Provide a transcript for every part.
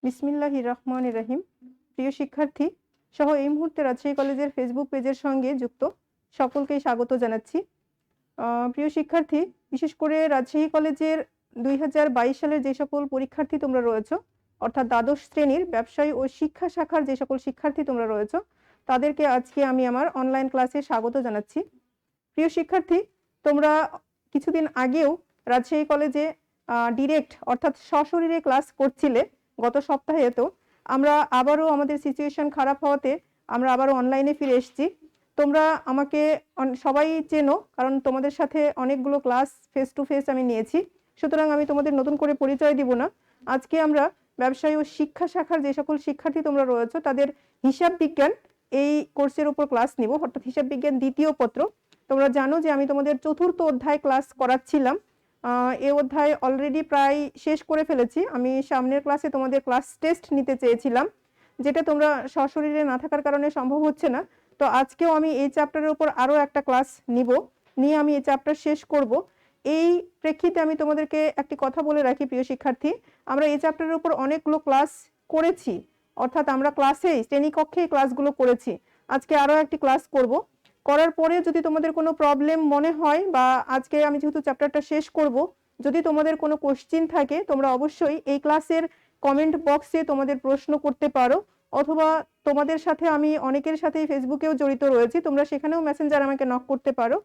বিসমিল্লাহির রহমানির রহিম। প্রিয় শিক্ষার্থী সহ এই মুহূর্তে রাজশাহী কলেজের ফেসবুক পেজের সঙ্গে যুক্ত সকলকেই স্বাগত জানাচ্ছি। প্রিয় শিক্ষার্থী, বিশেষ করে রাজশাহী কলেজের 2022 সালের যে সকল পরীক্ষার্থী তোমরা রয়েছো, অর্থাৎ দ্বাদশ শ্রেণীর ব্যবসায় ও শিক্ষা শাখার যে সকল শিক্ষার্থী তোমরা রয়েছো, তাদেরকে আজকে আমি আমার অনলাইন ক্লাসে স্বাগত জানাচ্ছি। প্রিয় শিক্ষার্থী, তোমরা কিছুদিন আগেও রাজশাহী কলেজে ডিরেক্ট অর্থাৎ সশরীরে ক্লাস করছিলে। গত সপ্তাহে তো আমরা আবারও আমাদের সিচুয়েশন খারাপ হওয়াতে আমরা আবারও অনলাইনে ফিরে এসেছি। তোমরা আমাকে সবাই চেনো, কারণ তোমাদের সাথে অনেকগুলো ক্লাস ফেস টু ফেস আমি নিয়েছি। সুতরাং আমি তোমাদের নতুন করে পরিচয় দিব না। আজকে আমরা ব্যবসায় ও শিক্ষা শাখার যে সকল শিক্ষার্থী তোমরা রয়েছো তাদের হিসাব বিজ্ঞান এই কোর্সের উপর ক্লাস নিব, অর্থাৎ হিসাব বিজ্ঞান দ্বিতীয় পত্র। তোমরা জানো যে আমি তোমাদের চতুর্থ অধ্যায় ক্লাস করাচ্ছিলাম। এই অধ্যায় অলরেডি প্রায় শেষ করে ফেলেছি। আমি সামনের ক্লাসে তোমাদের ক্লাস টেস্ট নিতে চেয়েছিলাম, যেটা তোমরা সশরীরে না থাকার কারণে সম্ভব হচ্ছে না। তো আজকেও আমি এই চ্যাপ্টারের উপর আরও একটা ক্লাস নিয়ে আমি এই চ্যাপ্টার শেষ করব। এই প্রেক্ষিতে আমি তোমাদেরকে একটি কথা বলে রাখি, প্রিয় শিক্ষার্থী, আমরা এই চ্যাপ্টারের উপর অনেকগুলো ক্লাস করেছি, অর্থাৎ আমরা শ্রেণীকক্ষেই ক্লাসগুলো করেছি। আজকে আরও একটি ক্লাস করার পরে যদি তোমাদের কোনো প্রবলেম মনে হয়, বা আজকে আমি যেহেতু চ্যাপ্টারটা শেষ করব, যদি তোমাদের কোনো কোশ্চিন থাকে তোমরা অবশ্যই এই ক্লাসের কমেন্ট বক্সে তোমাদের প্রশ্ন করতে পারো, অথবা তোমাদের সাথে আমি অনেকের সাথেই ফেসবুকেও জড়িত রয়েছি, তোমরা সেখানেও মেসেঞ্জার আমাকে নক করতে পারো।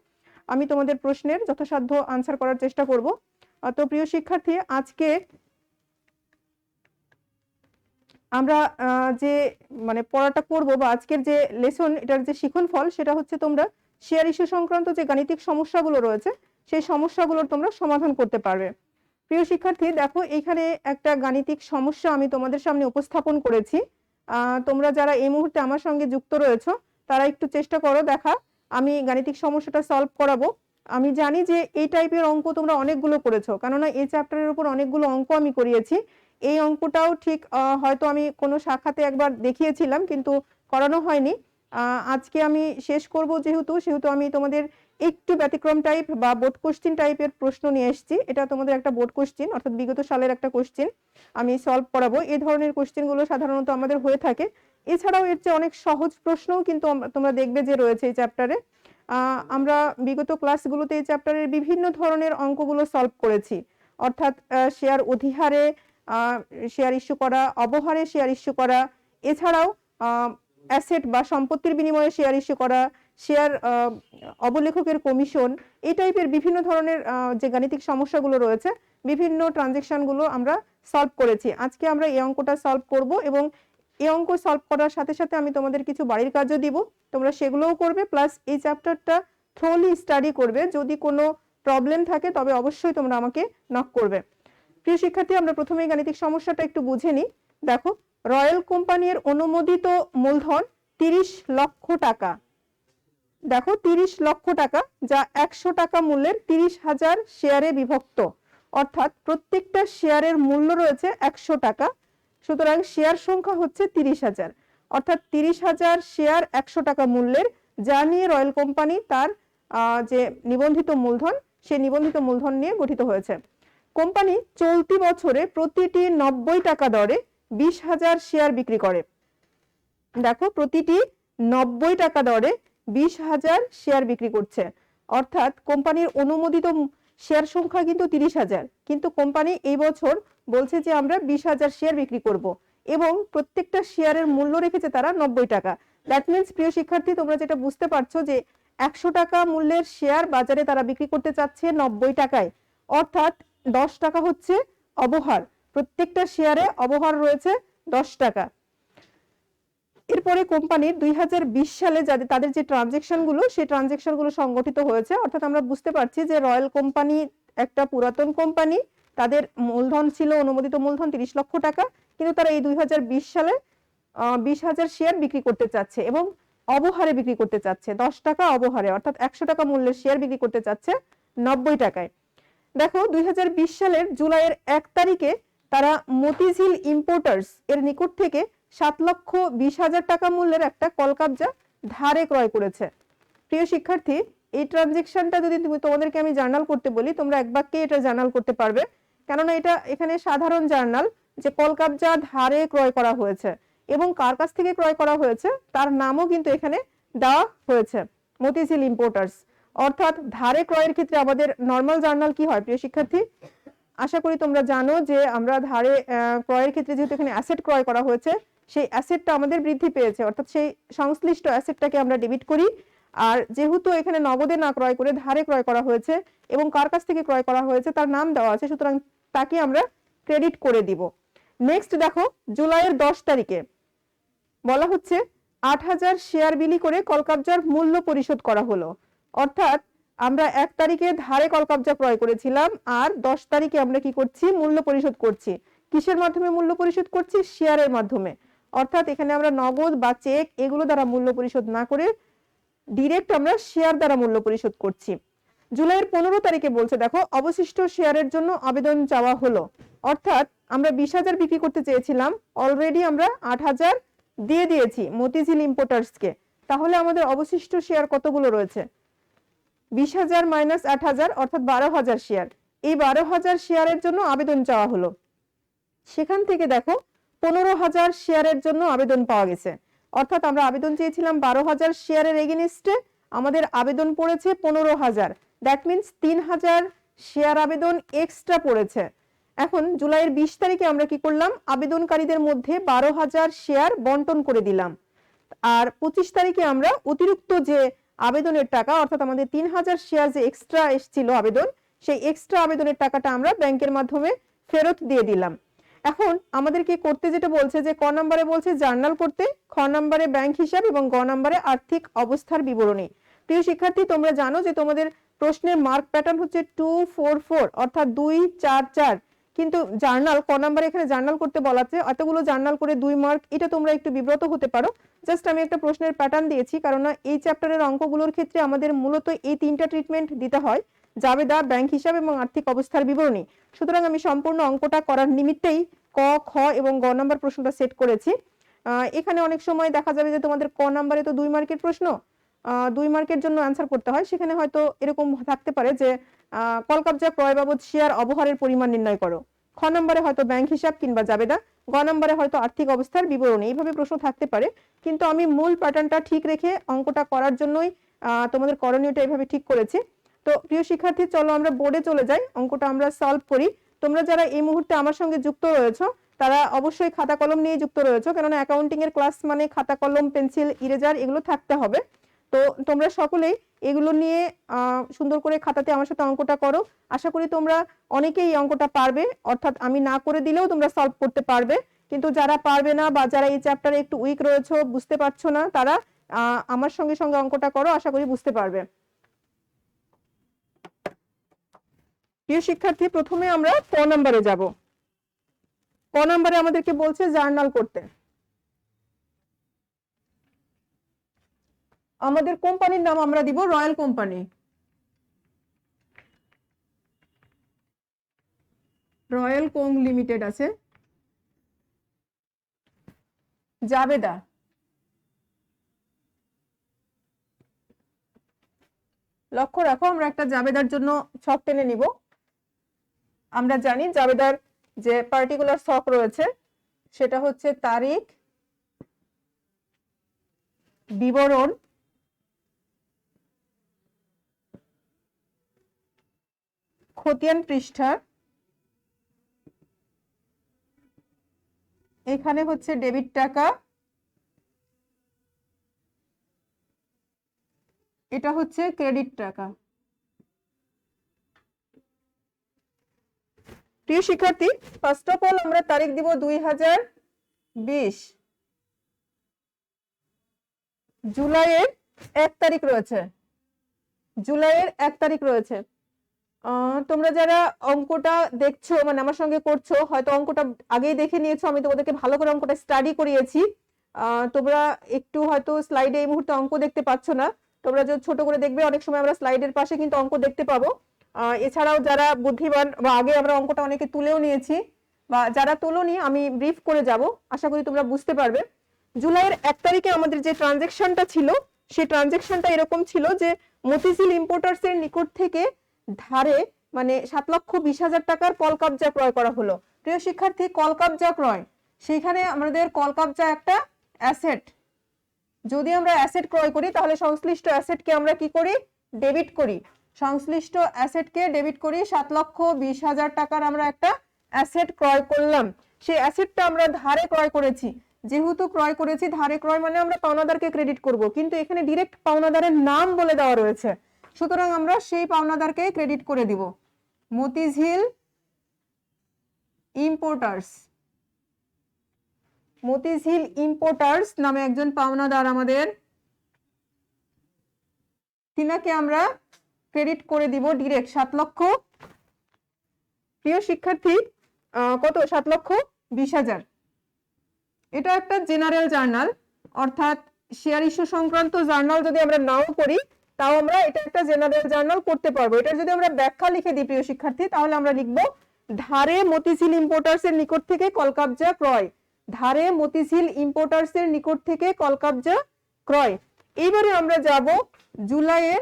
আমি তোমাদের প্রশ্নের যথাসাধ্য আনসার করার চেষ্টা করব। তো প্রিয় শিক্ষার্থী, আজকে আমরা যে পড়াটা করব, বা আজকের যে লেসন, এটার যে শিখন ফল, সেটা হচ্ছে তোমরা শেয়ার ইস্যু সংক্রান্ত যে গাণিতিক সমস্যাগুলো রয়েছে সেই সমস্যাগুলোর তোমরা সমাধান করতে পারবে। প্রিয় শিক্ষার্থী, দেখো এইখানে একটা গাণিতিক সমস্যা আমি তোমাদের সামনে উপস্থাপন করেছি। তোমরা যারা এই মুহূর্তে আমার সঙ্গে যুক্ত রয়েছো তারা একটু চেষ্টা করো দেখা, আমি গাণিতিক সমস্যাটা সলভ করাবো। আমি জানি যে এই টাইপের অঙ্ক তোমরা অনেকগুলো করেছো, কেননা এই চ্যাপ্টারের উপর অনেকগুলো অঙ্ক আমি করিয়েছি। এই অঙ্কটাও ঠিক হয়তো আমি কোনো শাখাতে একবার দেখিয়েছিলাম, কিন্তু করানো হয়নি। আজকে আমি শেষ করব সেহেতু আমি তোমাদের একটু ব্যতিক্রম টাইপ বা বোর্ড কোশ্চিন টাইপের প্রশ্ন নিয়ে এসেছি। এটা তোমাদের একটা বোর্ড কোশ্চিন, অর্থাৎ বিগত সালের একটা কোশ্চিন আমি সলভ করাবো। এই ধরনের কোশ্চিনগুলো সাধারণত আমাদের হয়ে থাকে। এছাড়াও এর চেয়ে অনেক সহজ প্রশ্নও কিন্তু তোমরা দেখবে যে রয়েছে এই চ্যাপ্টারে। আমরা বিগত ক্লাসগুলোতে এই চ্যাপ্টারের বিভিন্ন ধরনের অঙ্কগুলো সলভ করেছি, অর্থাৎ শেয়ার অধিহারে শেয়ার ইস্যু করা, অবহারে শেয়ার ইস্যু করা, এছাড়াও অ্যাসেট বা সম্পত্তির বিনিময়ে শেয়ার ইস্যু করা, শেয়ার অবলেখকের কমিশন, এই টাইপের বিভিন্ন ধরনের যে গাণিতিক সমস্যাগুলো রয়েছে, বিভিন্ন ট্রানজেকশনগুলো আমরা সলভ করেছি। আজকে আমরা এই অঙ্কটা সলভ করব, এবং এই অঙ্ক সলভ করার সাথে সাথে আমি তোমাদের কিছু বাড়ির কাজও দিব, তোমরা সেগুলোও করবে, প্লাস এই চ্যাপ্টারটা থ্রোলি স্টাডি করবে। যদি কোনো প্রবলেম থাকে তবে অবশ্যই তোমরা আমাকে নক করবে। প্রিয় শিক্ষার্থী, আমরা প্রথমেই গাণিতিক সমস্যাটা একটু বুঝে নিই। দেখো, রয়্যাল কোম্পানির অনুমোদিত মূলধন 30 লক্ষ টাকা। দেখো, 30 লক্ষ টাকা, যা 100 টাকা মূল্যের 30,000 শেয়ারে বিভক্ত, অর্থাৎ প্রত্যেকটা শেয়ারের মূল্য রয়েছে 100 টাকা। সুতরাং শেয়ার সংখ্যা হচ্ছে 30,000, অর্থাৎ 30,000 শেয়ার 100 টাকা মূল্যের, যা নিয়ে রয়্যাল কোম্পানি তার যে নিবন্ধিত মূলধন, সেই নিবন্ধিত মূলধন নিয়ে গঠিত হয়েছে। কোম্পানি চলতি বছরে প্রতিটি 90 টাকা দরে 20,000 শেয়ার বিক্রি করে। দেখো, প্রতিটি 90 টাকা দরে 20,000 শেয়ার বিক্রি করছে, অর্থাৎ কোম্পানির অনুমোদিত শেয়ার সংখ্যা কিন্তু 30,000, কিন্তু কোম্পানি এই বছর বলছে যে আমরা 20,000 শেয়ার বিক্রি করব, এবং প্রত্যেকটা শেয়ারের মূল্য রেখেছে তারা 90 টাকা। দ্যাট মিনস, প্রিয় শিক্ষার্থী, তোমরা যেটা বুঝতে পারছো যে 100 টাকা মূল্যের শেয়ার বাজারে তারা বিক্রি করতে চাচ্ছে 90 টাকায়, অর্থাৎ 10 টাকা হচ্ছে অবহার। প্রত্যেকটা শেয়ারে অবহার রয়েছে 10 টাকা। এরপরে কোম্পানির 2020 সালে তাদের যে ট্রানজেকশনগুলো, সেই ট্রানজেকশনগুলো সংগঠিত হয়েছে, অর্থাৎ আমরা বুঝতে পারছি যে রয়্যাল কোম্পানি একটা পুরাতন কোম্পানি, তাদের মূলধন ছিল, অনুমোদিত মূলধন 30 লক্ষ টাকা, কিন্তু তারা এই 2020 সালে 20,000 শেয়ার বিক্রি করতে চাচ্ছে, এবং অবহারে বিক্রি করতে চাচ্ছে 10 টাকা অবহারে, অর্থাৎ 100 টাকা মূল্যের শেয়ার বিক্রি করতে চাচ্ছে 90 টাকায়। দেখো, 2020 সালের জুলাইয়ের 1 তারিখে তারা মতিঝিল ইম্পোর্টার্স এর নিকট থেকে 7,20,000 টাকা মূল্যের একটা কলকাবজা ধারে ক্রয় করেছে। প্রিয় শিক্ষার্থী, এই ট্রানজেকশনটা যদি তোমাদেরকে আমি জার্নাল করতে বলি, তোমরা এক বাক্যে এটা জার্নাল করতে পারবে, কেননা এটা এখানে সাধারণ জার্নাল, যে কলকাবজা ধারে ক্রয় করা হয়েছে এবং কার কাছ থেকে ক্রয় করা হয়েছে তার নামও কিন্তু এখানে দেওয়া হয়েছে, মতিঝিল ইম্পোর্টার্স। অর্থাৎ ধারে ক্রয়ের ক্ষেত্রে আমাদের নর্মাল জার্নাল কি হয় প্রিয় শিক্ষার্থী? আশা করি তোমরা জানো যে আমরা ধারে ক্রয়ের ক্ষেত্রে যেহেতু এখানে অ্যাসেট ক্রয় করা হয়েছে, সেই অ্যাসেটটা আমাদের বৃদ্ধি পেয়েছে, অর্থাৎ সেই সংশ্লিষ্ট অ্যাসেটটাকে আমরা ডেবিট করি। আর যেহেতু এখানে নগদে না ক্রয় করে ধারে ক্রয় করা হয়েছে এবং কার কাছ থেকে ক্রয় করা হয়েছে তার নাম দেওয়া আছে, সুতরাং তাকে আমরা ক্রেডিট করে দিব। নেক্সট দেখো, জুলাইয়ের 10 তারিখে বলা হচ্ছে 8,000 শেয়ার বিলি করে কলকাবজার মূল্য পরিশোধ করা হলো। অর্থাৎ আমরা 1 তারিখে ধারে কলকাবজা ক্রয় করেছিলাম আর 10 তারিখে আমরা কি করছি? মূল্য পরিশোধ করছি। কিসের মাধ্যমে মূল্য পরিশোধ করছি? শেয়ারের মাধ্যমে। অর্থাৎ এখানে আমরা নগদ বা চেক এগুলো দ্বারা মূল্য পরিশোধ না করে ডিরেক্ট আমরা শেয়ার দ্বারা মূল্য পরিশোধ করছি। জুলাইয়ের 15 তারিখে বলছে দেখো, অবশিষ্ট শেয়ারের জন্য আবেদন চাওয়া হলো। অর্থাৎ আমরা 20,000 বিক্রি করতে চেয়েছিলাম, অলরেডি আমরা 8,000 দিয়ে দিয়েছি মতিঝিল ইম্পোর্টার্সকে। তাহলে আমাদের অবশিষ্ট শেয়ার কতগুলো রয়েছে? 20,000 মাইনাস 8,000 অর্থাৎ 12,000 শেয়ার। এই 12,000 শেয়ারের জন্য আবেদন চাওয়া হলো। সেখান থেকে দেখো 15,000 শেয়ারের জন্য আবেদন পাওয়া গেছে। অর্থাৎ আমরা আবেদন চেয়েছিলাম 12,000 শেয়ারের এগেইনস্টে, আমাদের আবেদন পড়েছে 15,000। দ্যাট মিন্স 3,000 শেয়ার আবেদন এক্সট্রা পড়েছে। এখন জুলাইয়ের 20 তারিখে আমরা কি করলাম? আবেদনকারীদের মধ্যে 12,000 শেয়ার বন্টন করে দিলাম। আর 25 তারিখে আমরা অতিরিক্ত যে আবেদনের টাকা, অর্থাৎ আমাদের 3,000 শেয়ার যে এক্সট্রা এসেছিল আবেদন, সেই এক্সট্রা আবেদনের টাকাটা আমরা ব্যাংকের মাধ্যমে ফেরত দিয়ে দিলাম। এখন আমাদেরকে করতে যেটা বলছে যে ক নম্বরে বলছে জার্নাল করতে, খ নম্বরে ব্যাংক হিসাব এবং গ নম্বরে আর্থিক অবস্থার বিবরণী। প্রিয় শিক্ষার্থী, তোমরা জানো যে তোমাদের প্রশ্নের মার্ক প্যাটার্ন হচ্ছে 244 অর্থাৎ 244, কিন্তু জার্নাল ক নম্বরে এখানে জার্নাল করতে বলা আছে, এতগুলো জার্নাল করে 2 মার্ক, এটা তোমরা একটু বিব্রত হতে পারো। জাস্ট আমি একটা প্রশ্নের প্যাটার্ন দিয়েছি, কারণ এই চ্যাপ্টারের অঙ্কগুলোর ক্ষেত্রে আমাদের মূলত এই 3টা ট্রিটমেন্ট দিতে হয়, জাবেদা, ব্যাংক হিসাব এবং আর্থিক অবস্থার বিবরণী। সুতরাং আমি সম্পূর্ণ অঙ্কটা করার নিমিত্তেই ক, খ এবং গ নাম্বার প্রশ্নটা সেট করেছি। এখানে অনেক সময় দেখা যাবে যে তোমাদের ক নাম্বারে তো 2 মার্কের প্রশ্ন, 2 মার্কের জন্য অ্যান্সার করতে হয়, সেখানে হয়তো এরকম থাকতে পারে যে কলকাবজা ক্রয় বাবদ শেয়ার অবহারের পরিমাণ নির্ণয় করো। খ নম্বরে হয়তো ব্যাংক হিসাব কিংবা জাবেদা, গ নম্বরে হয়তো আর্থিক অবস্থার বিবরণী, এইভাবে প্রশ্ন থাকতে পারে। কিন্তু আমি মূল প্যাটার্নটা ঠিক রেখে অঙ্কটা করার জন্যই তোমাদের করণীয়টা এইভাবে ঠিক করেছি। তো প্রিয় শিক্ষার্থী, চলো আমরা বোর্ডে চলে যাই, অঙ্কটা আমরা সলভ করি। তোমরা যারা এই মুহূর্তে আমার সঙ্গে যুক্ত রয়েছো তারা অবশ্যই খাতা কলম নিয়ে যুক্ত রয়েছো, কেননা অ্যাকাউন্টিং এর ক্লাস মানে খাতা কলম, পেন্সিল, ইরেজার এগুলো থাকতে হবে। তো তোমরা সকলেই এগুলো নিয়ে সুন্দর করে খাতাতে আমার সাথে অঙ্কটা করো। আশা করি তোমরা অনেকেই এই অঙ্কটা পারবে, অর্থাৎ আমি না করে দিলেও তোমরা সলভ করতে পারবে। কিন্তু যারা পারবে না বা যারা এই চ্যাপ্টারে একটু উইক রয়েছো, বুঝতে পারছো না, তারা আমার সঙ্গে সঙ্গে অঙ্কটা করো, আশা করি বুঝতে পারবে। প্রিয় শিক্ষার্থী, প্রথমে আমরা ক নম্বরে যাব। ক নম্বরে আমাদেরকে বলছে জার্নাল করতে। আমাদের কোম্পানির নাম আমরা দিব royal company. Royal co limited আছে। জাবেদা, লক্ষ্য রাখো আমরা একটা জাবেদার জন্য ছক টেনে নিব। আমরা জানি জাবেদার যে পার্টিকুলার ছক রয়েছে সেটা হচ্ছে তারিখ, বিবরণ, খতিয়ান পৃষ্ঠা, এখানে হচ্ছে ডেবিট টাকা, এটা হচ্ছে ক্রেডিট টাকা। প্রিয় শিক্ষার্থী, ফার্স্ট অফ অল আমরা তারিখ দিব 2020। জুলাইয়ের 1 তারিখ রয়েছে, জুলাইয়ের 1 তারিখ রয়েছে। তোমরা যারা অঙ্কটা দেখছো মানে আমার সঙ্গে করছো, হয়তো অঙ্কটা আগেই দেখে নিয়েছো, আমি তোমাদেরকে ভালো করে অঙ্কটা স্টাডি করিয়েছি। তোমরা একটু হয়তো স্লাইডে এই মুহূর্তে অঙ্ক দেখতে পাচ্ছ না, তোমরা যদি ছোট করে দেখবে অনেক সময় আমরা স্লাইডের পাশে কিন্তু অঙ্ক দেখতে পাবো। এছাড়াও যারা বুদ্ধিমান বা আগে আমরা অঙ্কটা অনেকে তুলেও নিয়েছি, বা যারা তুলোনি আমি ব্রিফ করে যাব, আশা করি তোমরা বুঝতে পারবে। জুলাইয়ের 1 তারিখে আমাদের যে ট্রানজেকশনটা ছিল সেই ট্রানজেকশনটা এরকম ছিল যে মতিঝিল ইম্পোর্টার্স এর নিকট থেকে ধারে মানে 7,20,000 টাকার কলকাবজা ক্রয় করা হলো। প্রিয় শিক্ষার্থী, কলকাবজা ক্রয়, সেইখানে আমাদের কলকাবজা একটা অ্যাসেট। যদি আমরা অ্যাসেট ক্রয় করি তাহলে সংশ্লিষ্ট অ্যাসেটকে আমরা কি করি? ডেবিট করি। সংশ্লিষ্ট অ্যাসেটকে ডেবিট করি। 7,20,000 টাকার আমরা একটা অ্যাসেট ক্রয় করলাম। সেই অ্যাসেটটা আমরা ধারে ক্রয় করেছি। যেহেতু ক্রয় করেছি, ধারে ক্রয় মানে আমরা পাওনাদারকে ক্রেডিট করব, কিন্তু এখানে ডিরেক্ট পাওনাদারের নাম বলে দেওয়া রয়েছে, সুতরাং আমরা সেই পাওনাদারকে ক্রেডিট করে দিব। মতিঝিল ইম্পোর্টার্স, মতিঝিল ইম্পোর্টার্স নামে একজন পাওনাদার আমাদের, তিনাকে আমরা ক্রেডিট করে দিব ডিরেক্ট 7 লক্ষ। প্রিয় শিক্ষার্থী, কত? 7,20,000। এটা একটা জেনারেল জার্নাল, অর্থাৎ শেয়ার ইস্যু সংক্রান্ত জার্নাল যদি আমরা নাও করি তাও আমরা এটা একটা জেনারেল জার্নাল করতে পারবো। এটা যদি আমরা ব্যাখ্যা লিখে দিই প্রিয় শিক্ষার্থী, তাহলে আমরা লিখব ধারে মতিঝিল ইম্পোর্টার্স এর নিকট থেকে কলকাবজা ক্রয়। ধারে মতিঝিল ইম্পোর্টার্স এর নিকট থেকে কলকাবজা ক্রয়। এইবারে আমরা যাব জুলাইয়ের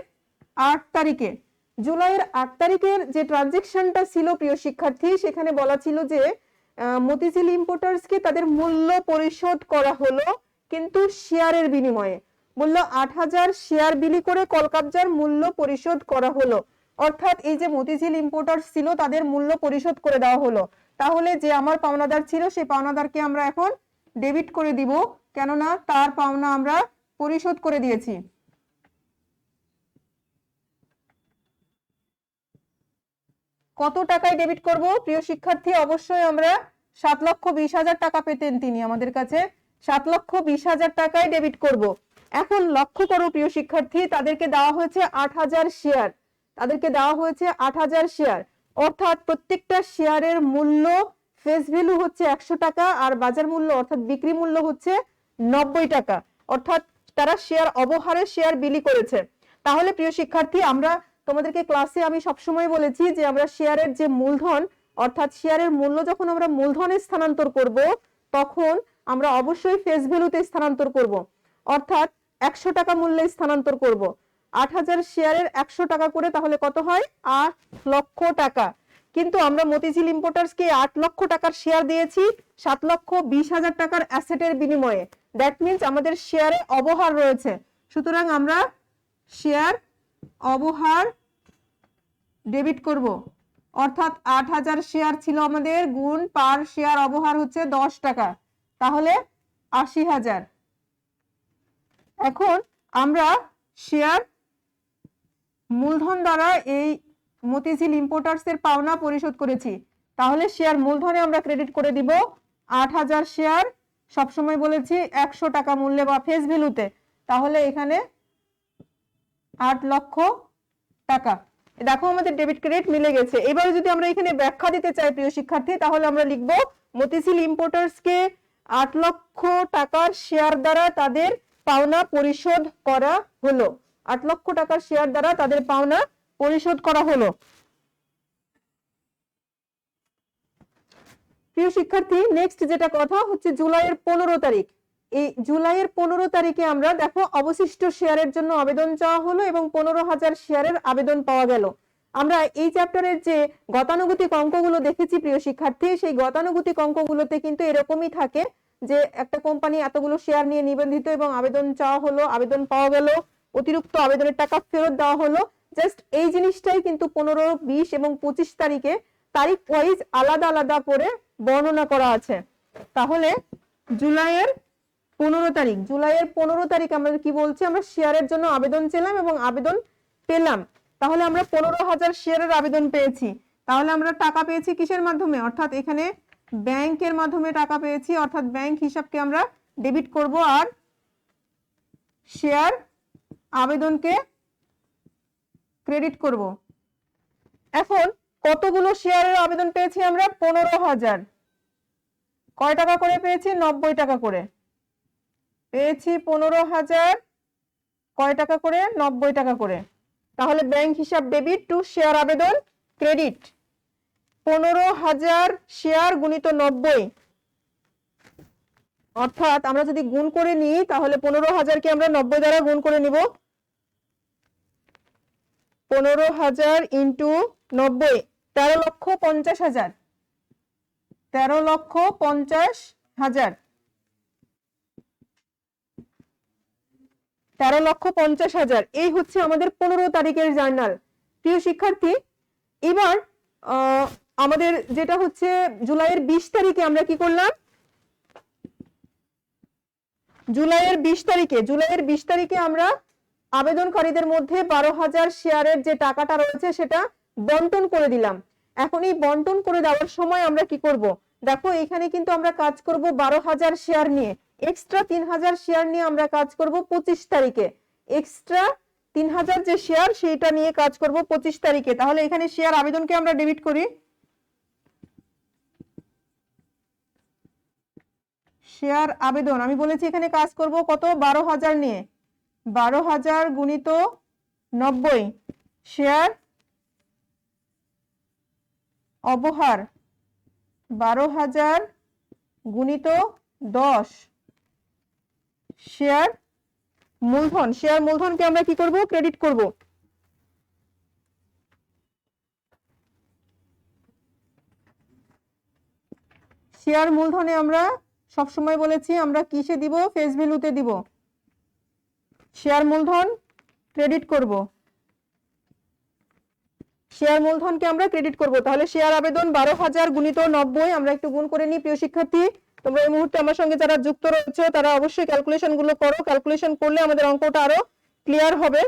8 তারিখে। জুলাইয়ের 8 তারিখের যে ট্রানজেকশনটা ছিল প্রিয় শিক্ষার্থী, সেখানে বলা ছিল যে মতিঝিল ইম্পোর্টার্সকে তাদের মূল্য পরিশোধ করা হলো, কিন্তু শেয়ারের বিনিময়ে। মূল্য 8,000 শেয়ার বিলি করে কলকাবজার মূল্য পরিশোধ করা হলো। অর্থাৎ এই যে মতিঝিল ইম্পোর্টার্স ছিল তাদের মূল্য পরিশোধ করে দেওয়া হলো। তাহলে যে আমার পাওনাদার ছিল সেই পাওনাদারকে আমরা এখন ডেবিট করে দিব, কেননা তার পাওনা আমরা পরিশোধ করে দিয়েছি। কত টাকায় ডেবিট করব প্রিয় শিক্ষার্থী? অবশ্যই আমরা 7,20,000 টাকা পেতেন তিনি আমাদের কাছে, 7,20,000 টাকায় ডেবিট করব। এখন লক্ষ্য করো প্রিয় শিক্ষার্থী, তাদেরকে দেওয়া হয়েছে 8,000 শেয়ার, তাদেরকে দেওয়া হয়েছে 8,000 শেয়ার, অর্থাৎ প্রত্যেকটা শেয়ারের মূল্য ফেস ভ্যালু হচ্ছে 100 টাকা, আর বাজার মূল্য অর্থাৎ বিক্রি মূল্য হচ্ছে 90 টাকা। অর্থাৎ তারা শেয়ার অবহারে শেয়ার বিলি করেছে। তাহলে প্রিয় শিক্ষার্থী, আমরা তোমাদেরকে ক্লাসে আমি সবসময় বলেছি যে আমরা শেয়ারের যে মূলধন, অর্থাৎ শেয়ারের মূল্য যখন আমরা মূলধনে স্থানান্তর করব তখন আমরা অবশ্যই ফেস ভ্যালুতে স্থানান্তর করব, অর্থাৎ 100 টাকা মূল্যে স্থানান্তর করব। 8,000 শেয়ারের 100 টাকা করে তাহলে কত হয়? 8 লক্ষ টাকা। কিন্তু আমরা মতিঝিল ইম্পোর্টার্সকে 8 লক্ষ টাকার শেয়ার দিয়েছি 7,20,000 টাকার অ্যাসেটের বিনিময়ে। দ্যাট মিন্স আমাদের শেয়ারে অবহার রয়েছে, সুতরাং আমরা শেয়ার অবহার ডেবিট করব। অর্থাৎ 8,000 শেয়ার ছিল আমাদের, গুণ পার শেয়ার অবহার হচ্ছে 10 টাকা, তাহলে 80,000। এখন আমরা শেয়ার মূলধন দ্বারা এই মতিঝিল ইম্পোর্টার্স এর পাওনা পরিশোধ করেছি, তাহলে শেয়ার মূলধনে আমরা ক্রেডিট করে দিব 8,000 শেয়ার, সবসময় বলেছি 100 টাকা মূল্যে বা ফেস ভ্যালুতে, তাহলে এখানে 8 লক্ষ টাকা। দেখো আমাদের ডেবিট ক্রেডিট মিলে গেছে। এবারে যদি আমরা এখানে ব্যাখ্যা দিতে চাই প্রিয় শিক্ষার্থী, তাহলে আমরা লিখব মতিঝিল ইম্পোর্টার্সকে 8 লক্ষ টাকার শেয়ার দ্বারা তাদের পাওনা পরিশোধ করা হলো। 8 লক্ষ টাকার শেয়ার দ্বারা তাদের পাওনা পরিশোধ করা হলো। প্রিয় শিক্ষার্থী, নেক্সট যেটা কথা হচ্ছে জুলাইয়ের 15 তারিখ। এই জুলাইয়ের 15 তারিখে আমরা দেখো অবশিষ্ট শেয়ারের জন্য আবেদন চাওয়া হলো এবং 15,000 শেয়ারের আবেদন পাওয়া গেল। আমরা এই চ্যাপ্টারের যে গতানুগতিক অঙ্কগুলো দেখেছি প্রিয় শিক্ষার্থী, সেই গতানুগতিক অঙ্কগুলোতে কিন্তু এরকমই থাকে যে একটা কোম্পানি এতগুলো শেয়ার নিয়ে নিবন্ধিত এবং আবেদন চাওয়া হলো, আবেদন পাওয়া গেল, অতিরিক্ত আবেদনের টাকা ফেরত দেওয়া হলো। জাস্ট এই জিনিসটাই কিন্তু 15, 20 এবং 25 তারিখে তারিখ ওয়াইজ আলাদা আলাদা করে বর্ণনা করা আছে। তাহলে জুলাইয়ের 15 তারিখ, জুলাইয়ের 15 তারিখ আমরা কি বলছি? আমরা শেয়ারের জন্য আবেদন ছিলাম এবং আবেদন পেলাম। তাহলে আমরা 15,000 শেয়ারের আবেদন পেয়েছি। তাহলে আমরা টাকা পেয়েছি কিসের মাধ্যমে? অর্থাৎ এখানে ব্যাংকের মাধ্যমে টাকা পেয়েছি, অর্থাৎ ব্যাংক হিসাবকে আমরা ডেবিট করব আর শেয়ার আবেদনকে ক্রেডিট করব। এখন কতগুলো শেয়ারের আবেদন পেয়েছি আমরা? 15,000। কয় টাকা করে পেয়েছি? 90 টাকা করে পেয়েছি। 15,000 কয় টাকা করে? 90 টাকা করে। তাহলে ব্যাংক হিসাব ডেবিট টু শেয়ার আবেদন ক্রেডিট। 15,000 শেয়ার গুণিত 90, অর্থাৎ আমরা যদি গুণ করে নিই তাহলে 15,000 কে আমরা 90 দ্বারা গুণ করে নিব। 15,000 ইন্টু 90, 13,50,000। 13,50,000। 13,50,000 এই হচ্ছে আমাদের 15 তারিখের জার্নাল। প্রিয় শিক্ষার্থী, এবার আমাদের যেটা হচ্ছে জুলাইয়ের 20 তারিখে আমরা কি করলাম, জুলাইয়ের 20 তারিখে আমরা আবেদনকারীদের মধ্যে 12,000 শেয়ারের যে টাকাটা রয়েছে সেটা বন্টন করে দিলাম। এখন এই বন্টন করে দেওয়ার সময় আমরা কি করব, দেখো এখানে কিন্তু আমরা কাজ করব 12,000 শেয়ার নিয়ে, এক্সট্রা 3,000 শেয়ার নিয়ে আমরা কাজ করব 25 তারিখে। এক্সট্রা 3,000 যে শেয়ার সেইটা নিয়ে কাজ করব 25 তারিখে। তাহলে এখানে শেয়ার আবেদনকে আমরা ডেবিট করি। শেয়ার আবেদন আমি বলেছি এখানে কাজ করব কত, 12,000 নিয়ে। 12,000 গুণিত 90, শেয়ার অবহার 12,000 গুণিত 10, শেয়ার মূলধন। শেয়ার মূলধনকে আমরা কি করব, ক্রেডিট করব। শেয়ার মূলধনে আমরা সবসময় বলেছি আমরা কিসে দিব, ফেস ভ্যালুতে দিব। শেয়ার মূলধন ক্রেডিট করব, শেয়ার মূলধনকে আমরা ক্রেডিট করব। তাহলে শেয়ার আবেদন 12,000 গুণিত 90, আমরা একটু গুণ করে নিই। প্রিয় শিক্ষার্থী, তোমরা এই মুহূর্তে আমার সঙ্গে যারা যুক্ত রয়েছে তারা অবশ্যই ক্যালকুলেশন গুলো করো, ক্যালকুলেশন করলে আমাদের অঙ্কটা আরো ক্লিয়ার হবে।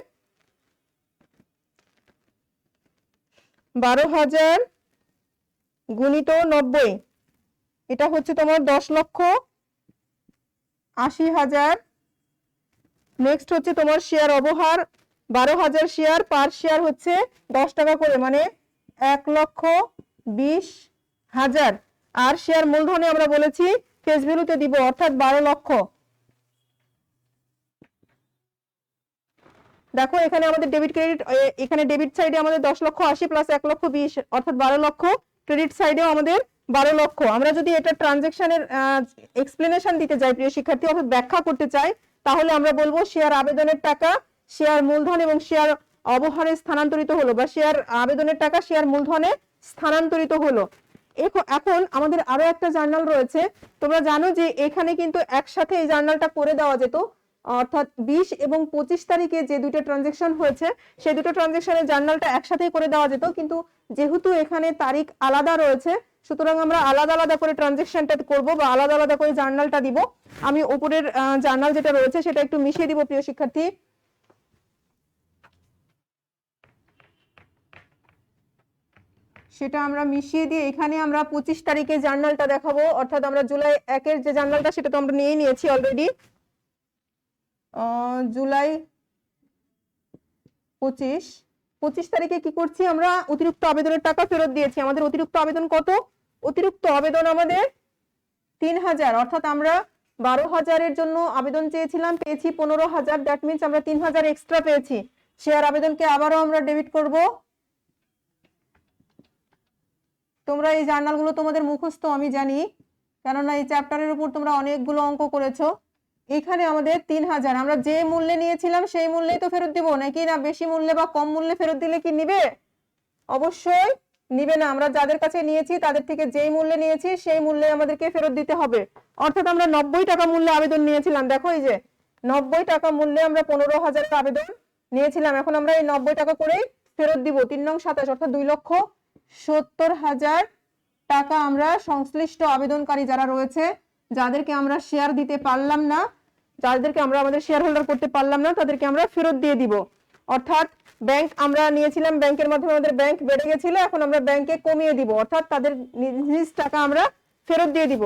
12,000 গুণিত 90, এটা হচ্ছে তোমার 10,80,000। নেক্সট হচ্ছে তোমার শেয়ার অবহার 12,000 শেয়ার, পার শেয়ার হচ্ছে 10 টাকা করে, মানে 1,20,000। আর শেয়ার মূলধনে আমরা বলেছি ফেস ভ্যালুতে দিব, অর্থাৎ 12 লক্ষ। দেখো এখানে আমাদের ডেবিট ক্রেডিট, এখানে ডেবিট সাইডে আমাদের 10,80,000 প্লাস 1,20,000 অর্থাৎ 12 লক্ষ। ক্রেডিট সাইডেও আমাদের 12 লক্ষ। আমরা যদি এটা ট্রানজেকশনের এক্সপ্লেনেশন দিতে যাই প্রিয় শিক্ষার্থী, অর্থাৎ ব্যাখ্যা করতে চাই, তাহলে আমরা বলবো শেয়ার আবেদনের টাকা শেয়ার মূলধন এবং শেয়ার অবহারে স্থানান্তরিত হলো, বা শেয়ার আবেদনের টাকা শেয়ার মূলধনে স্থানান্তরিত হলো। এখন আমাদের আরো একটা জার্নাল রয়েছে। তোমরা জানো যে এখানে কিন্তু একসাথে এই জার্নালটা করে দেওয়া যেত, অর্থাৎ 20 এবং 25 তারিখে যে দুটো ট্রানজেকশন হয়েছে সেই দুটো ট্রানজেকশনের জার্নালটা একসাথেই করে দেওয়া যেত, কিন্তু যেহেতু এখানে তারিখ আলাদা রয়েছে সুতরাং আমরা আলাদা আলাদা করে ট্রানজেকশনটা করব বা আলাদা আলাদা করে জার্নালটা দিব। আমি উপরের জার্নাল যেটা রয়েছে সেটা একটু মিশিয়ে দিব প্রিয় শিক্ষার্থী। সেটা আমরা মিশিয়ে দিয়ে এখানে আমরা 25 তারিখে জার্নালটা দেখাবো, অর্থাৎ আমরা জুলাই 1-এর যে জার্নালটা সেটা তো আমরা নিয়ে নিয়েছি অলরেডি। জুলাই 25 তারিখে কি করছি আমরা, অতিরিক্ত আবেদনের টাকা ফেরত দিয়েছি। আমাদের অতিরিক্ত আবেদন কত, অতিরিক্ত আবেদন আমাদের 3,000, অর্থাৎ আমরা 12,000-এর জন্য আবেদন চেয়েছিলাম, পেয়েছি 15,000, দ্যাট মিন্স আমরা 3,000 এক্সট্রা পেয়েছি। শেয়ার আবেদনকে আবারও আমরা ডেবিট করব। তোমরা এই জার্নালগুলো তোমাদের মুখস্থ আমি জানি, কেননা এই চ্যাপ্টারের উপর তোমরা অনেকগুলো অঙ্ক করেছো। এখানে আমাদের 3,000 আমরা যে মূল্যে নিয়েছিলাম সেই মূল্যেই তো ফেরত দিব, নাকি না বেশি মূল্যে বা কম মূল্যে ফেরত দিলে কি নিবে? অবশ্যই নিবে না। আমরা যাদের কাছে নিয়েছি তাদের থেকে যেই মূল্যে নিয়েছি সেই মূল্যে আমাদেরকে ফেরত দিতে হবে। অর্থাৎ আমরা 90 টাকা মূল্যে আবেদন নিয়েছিলাম, দেখো এই যে 90 টাকা মূল্যে আমরা 15,000 আবেদন নিয়েছিলাম, এখন আমরা এই 90 টাকা করেই ফেরত দিব। 3 নং 27 অর্থাৎ 2,70,000 টাকা আমরা সংশ্লিষ্ট আবেদনকারী যারা রয়েছে, যাদেরকে আমরা শেয়ার দিতে পারলাম না, যাদেরকে আমরা আমাদের শেয়ার হোল্ডার করতে পারলাম না, তাদেরকে আমরা ফেরত দিয়ে দিব। অর্থাৎ ব্যাংক আমরা নিয়েছিলাম, ব্যাংকের মাধ্যমে আমাদের ব্যাংক বেড়ে গেছিল, এখন আমরা ব্যাংকে কমিয়ে দিব, অর্থাৎ তাদের নিজ টাকা আমরা ফেরত দিয়ে দিব।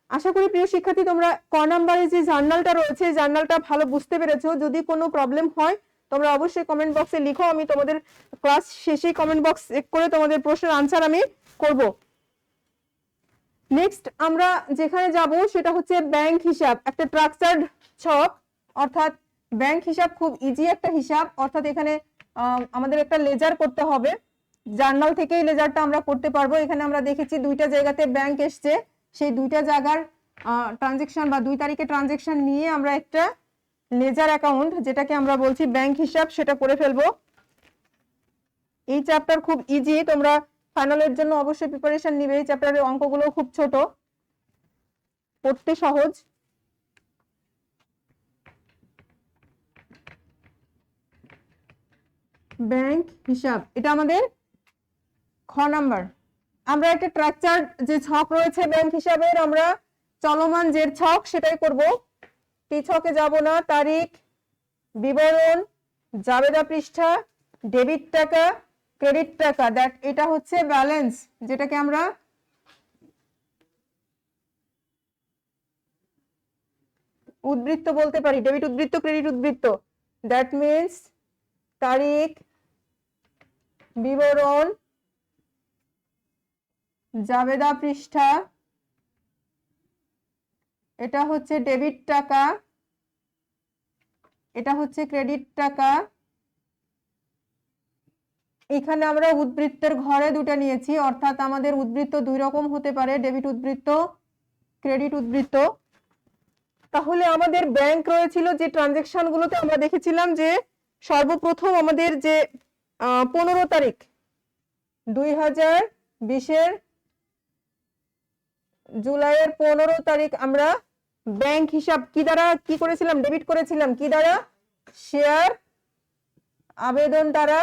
আশা করি প্রিয় শিক্ষার্থী তোমরা ক নাম্বারে যে জার্নালটা রয়েছে জার্নালটা ভালো বুঝতে পেরেছো। যদি কোনো প্রবলেম হয় তোমরা অবশ্যই কমেন্ট বক্সে লিখো, আমি তোমাদের ক্লাস শেষে কমেন্ট বক্স চেক করে তোমাদের প্রশ্নের আনসার আমি করব। নেক্সট আমরা যেখানে যাব সেটা হচ্ছে ব্যাংক হিসাব, একটা স্ট্রাকচারড ছক, অর্থাৎ ব্যাংক হিসাব খুব ইজি একটা হিসাব। অর্থাৎ এখানে আমাদের একটা লেজার করতে হবে, জার্নাল থেকেই লেজারটা আমরা করতে পারবো। এখানে আমরা দেখেছি দুইটা জায়গাতে ব্যাংক এসছে, সেই দুইটা জায়গার ট্রানজেকশন বা 2 তারিখে ট্রানজেকশন নিয়ে আমরা একটা লেজার অ্যাকাউন্ট, যেটাকে আমরা বলছি ব্যাংক হিসাব, সেটা করে ফেলবো। এই চ্যাপ্টার খুব ইজি, তোমরা ফাইনালের জন্য অবশ্যই প্রিপারেশন নিবে। এই চ্যাপ্টারের অঙ্কগুলো খুব ছোট, পড়তে সহজ। ব্যাংক হিসাব, এটা আমাদের খ নাম্বার। আমরা একটা স্ট্রাকচার যে ছক রয়েছে ব্যাংক হিসাবের, আমরা চলমান যে ছক সেটাই করব। টি ছকে যাব না। তারিখ, বিবরণ, জাবেদা পৃষ্ঠা, ডেবিট টাকা, ক্রেডিট টাকা, দ্যাট এটা হচ্ছে ব্যালেন্স, যেটাকে আমরা উদ্বৃত্ত বলতে পারি। ডেবিট উদ্বৃত্ত, ক্রেডিট উদ্বৃত্ত, দ্যাট মিন্স তারিখ, বিবরণ, জাবেদা পৃষ্ঠা, এটা হচ্ছে ডেবিট টাকা, এটা হচ্ছে ক্রেডিট টাকা। এখানে আমরা উদ্বৃত্তের ঘরে দুটো নিয়েছি, অর্থাৎ আমাদের উদ্বৃত্ত দুই রকম হতে পারে, ডেবিট উদ্বৃত্ত, ক্রেডিট উদ্বৃত্ত। তাহলে আমাদের ব্যাংক রয়েছিল যে ট্রানজেকশন গুলোতে আমরা দেখেছিলাম যে সর্বপ্রথম আমাদের যে 15 তারিখ 2020 জুলাইয়ের 15 তারিখ আমরা ব্যাংক হিসাব কি দ্বারা কি করেছিলাম? ডেবিট করেছিলাম। কি দ্বারা? শেয়ার আবেদন দ্বারা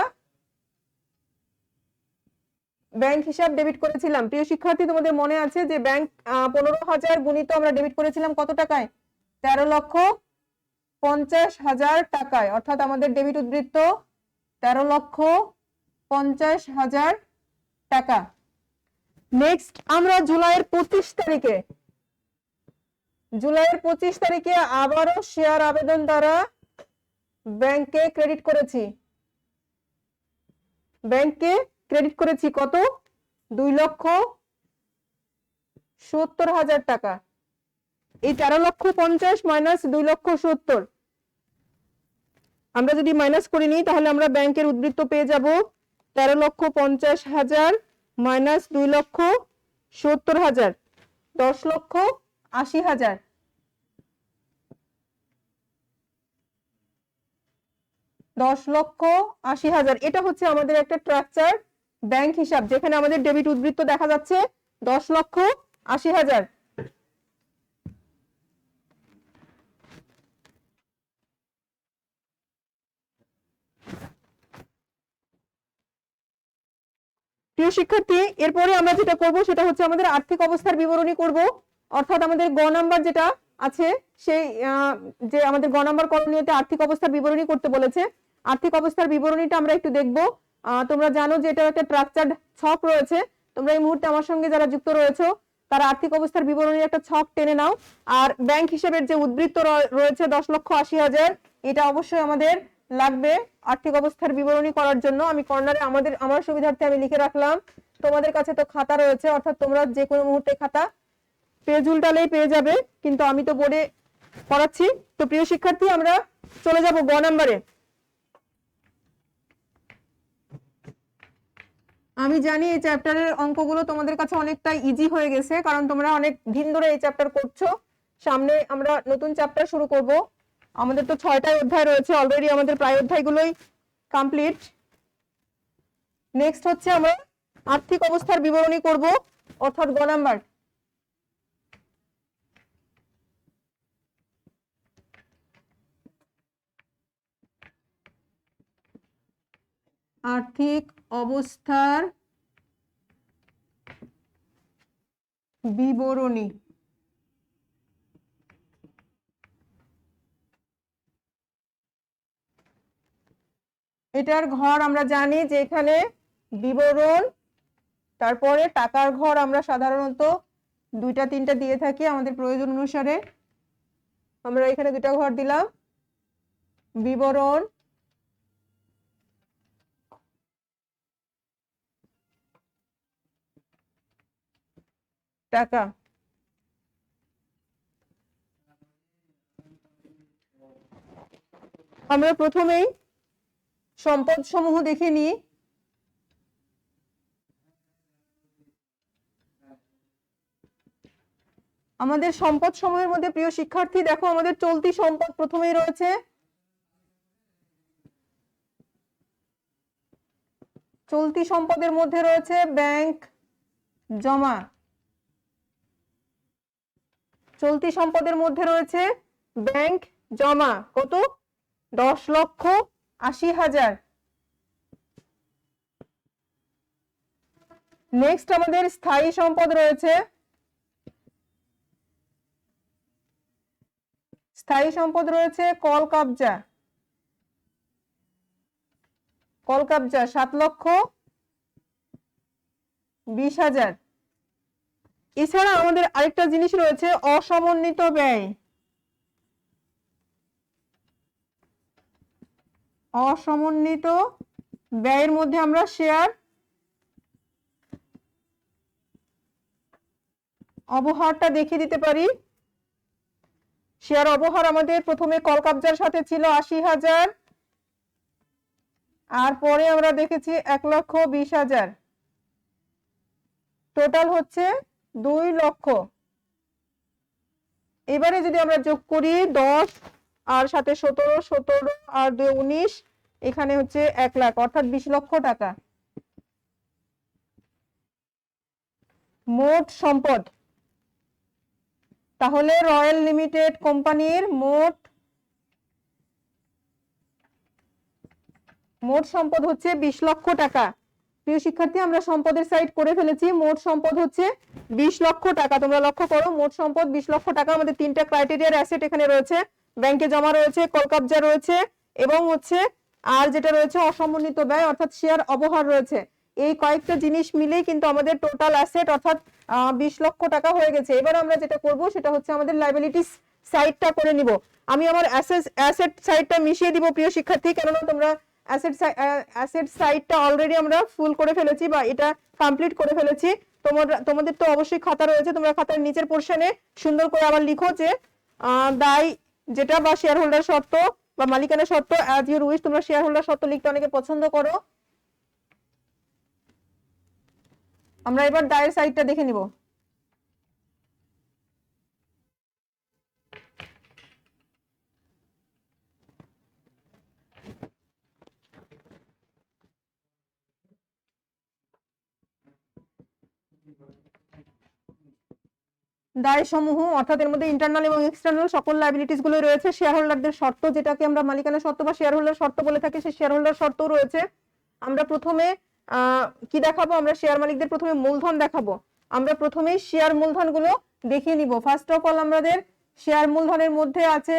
ব্যাংক হিসাব ডেবিট করেছিলাম। প্রিয় শিক্ষার্থী, তোমাদের মনে আছে যে ব্যাংক 15,000 গুণিত আমরা ডেবিট করেছিলাম কত টাকায়? 13,50,000 টাকায়। অর্থাৎ আমাদের ডেবিট উদ্বৃত্ত 13,50,000 টাকা। নেক্সট আমরা জুলাইয়ের 25 তারিখে আবারও শেয়ার আবেদন দ্বারা ব্যাংকে ক্রেডিট করেছি। ব্যাংকে ক্রেডিট করেছি কত? 2,70,000 টাকা। এই 13,50,000 মাইনাস 2,70,000 আমরা যদি মাইনাস করে নিই তাহলে আমরা ব্যাংকের উদ্বৃত্ত পেয়ে যাব 13,50,000 মাইনাস 2,70,000, 10,80,000। এটা হচ্ছে আমাদের একটা স্ট্রাকচার ব্যাংক হিসাব, যেখানে আমাদের ডেবিট উদ্বৃত্ত দেখা যাচ্ছে 10,80,000। প্রিয় শিক্ষার্থী, এরপরে আমরা যেটা করব সেটা হচ্ছে আমাদের আর্থিক অবস্থার বিবরণী করব। অর্থাৎ আমাদের গ নাম্বার যেটা আছে সেই যে আমাদের গ নাম্বার করণীয়তে আর্থিক অবস্থার বিবরণী করতে বলেছে। আর্থিক অবস্থার বিবরণীটা আমরা একটু দেখব। তোমরা জানো যে এটা একটা স্ট্রাকচারড ছক রয়েছে। তোমরা এই মুহূর্তে আমার সঙ্গে যারা যুক্ত রয়েছে তারা আর্থিক অবস্থার বিবরণীর একটা ছক টেনে নাও। আর ব্যাংক হিসেবের যে উদ্বৃত্ত রয়েছে 10,80,000, এটা অবশ্যই আমাদের লাগবে আর্থিক অবস্থার বিবরণী করার জন্য। আমি কর্নারে আমার সুবিধার্থে আমি লিখে রাখলাম। তোমাদের কাছে তো খাতা রয়েছে, অর্থাৎ তোমরা যে কোনো মুহূর্তে খাতা পেজ উল্টালেই পেয়ে যাবে, কিন্তু আমি তো বোর্ডে পড়াচ্ছি। তো প্রিয় শিক্ষার্থী, আমরা চলে যাব গ নাম্বারে। আমি জানি এই চ্যাপ্টারের অঙ্কগুলো তোমাদের কাছে অনেকটা ইজি হয়ে গেছে, কারণ তোমরা অনেক দিন ধরে এই চ্যাপ্টার করছো। সামনে আমরা নতুন চ্যাপ্টার শুরু করব। আমাদের তো 6টা অধ্যায় রয়েছে, অলরেডি আমাদের প্রায় অধ্যায়গুলোই কমপ্লিট। নেক্সট হচ্ছে আমরা আর্থিক অবস্থার বিবরণী করব, অর্থাৎ গ নাম্বার। আর্থিক অবস্থার বিবরণী। এটার ঘর আমরা জানি যে এখানে বিবরণ, তারপরে টাকার ঘর আমরা সাধারণত 2টা-3টা দিয়ে থাকি আমাদের প্রয়োজন অনুসারে। আমরা এখানে 2টা ঘর দিলাম, বিবরণ, টাকা। আমরা প্রথমেই সম্পদ সমূহ দেখে নিই। আমাদের সম্পদ সমূহের মধ্যে প্রিয় শিক্ষার্থী দেখো, আমাদের চলতি সম্পদ প্রথমেই রয়েছে চলতি সম্পদের মধ্যে রয়েছে ব্যাংক জমা, চলতি সম্পদের মধ্যে রয়েছে ব্যাংক জমা কত? 10,80,000। নেক্সট আমাদের স্থায়ী সম্পদ রয়েছে, স্থায়ী সম্পদ রয়েছে কল কবজা, কল কবজা 7,20,000। এছাড়া আমাদের আরেকটা জিনিস রয়েছে অসমন্বিত ব্যয়, অসমন্বিত ব্যয়ের মধ্যে আমরা শেয়ার অবহারটা দেখিয়ে দিতে পারি। শেয়ার অবহার আমাদের প্রথমে কল কবজার সাথে ছিল 80,000, আর পরে আমরা দেখেছি 1,20,000, টোটাল হচ্ছে 2 লক্ষ। এবারে যদি আমরা যোগ করি 10 আর সাথে 17, 17 আর 2 19, এখানে হচ্ছে 1 লাখ, অর্থাৎ 20 লক্ষ টাকা মোট সম্পদ। তাহলে রয়্যাল লিমিটেড কোম্পানির মোট সম্পদ হচ্ছে 20 লক্ষ টাকা। প্রিয় শিক্ষার্থী, আমরা সম্পদের সাইড করে ফেলেছি। মোট সম্পদ হচ্ছে 20 লক্ষ টাকা। তোমরা লক্ষ্য করো, মোট সম্পদ 20 লক্ষ টাকা। আমাদের 3টা ক্রাইটেরিয়ার অ্যাসেট এখানে রয়েছে, ব্যাংকে জমা রয়েছে, কল কবজা রয়েছে, এবং হচ্ছে আর যেটা রয়েছে অসমন্বিত ব্যয় অর্থাৎ শেয়ার অবহার রয়েছে। এই কয়েকটা জিনিস মিলেই কিন্তু আমাদের টোটাল অ্যাসেট অর্থাৎ 20 লক্ষ টাকা হয়ে গেছে। এবার আমরা যেটা করব সেটা হচ্ছে আমাদের লায়াবিলিটিস সাইডটা করে নিব। আমি আমার অ্যাসেট সাইডটা মিশিয়ে দিব প্রিয় শিক্ষার্থী, কেননা তোমরা অ্যাসেট সাইডটা অলরেডি আমরা ফুল করে ফেলেছি বা এটা কমপ্লিট করে ফেলেছি। তোমাদের তো অবশ্যই খাতা রয়েছে, তোমরা খাতার নিচের পোরশনে সুন্দর করে আবার লিখো যে দায় যেটা বা শেয়ার হোল্ডার শর্ত বা মালিকানা শর্ত, অ্যাজ ইউর উইশ। তোমরা শেয়ার হোল্ডার শর্ত লিখতে অনেকে পছন্দ করো। আমরা এবার দায়ের সাইডটা দেখে নিব। দায় সমূহ অর্থাৎ এর মধ্যে ইন্টারনাল এবং এক্সটার্নাল সকল লায়াবিলিটিস গুলো রয়েছে। শেয়ার হোল্ডারদের শর্ত, যেটাকে আমরা মালিকানা শর্ত বা শেয়ার হোল্ডার শর্ত বলে থাকি, সেই শেয়ার হোল্ডার শর্ত রয়েছে। আমরা প্রথমে কি দেখাবো? আমরা শেয়ার মালিকদের প্রথমে মূলধন দেখাবো। আমরা প্রথমে শেয়ার মূলধন গুলো দেখিয়ে নিব। ফার্স্ট অফ অল আমাদের শেয়ার মূলধনের মধ্যে আছে,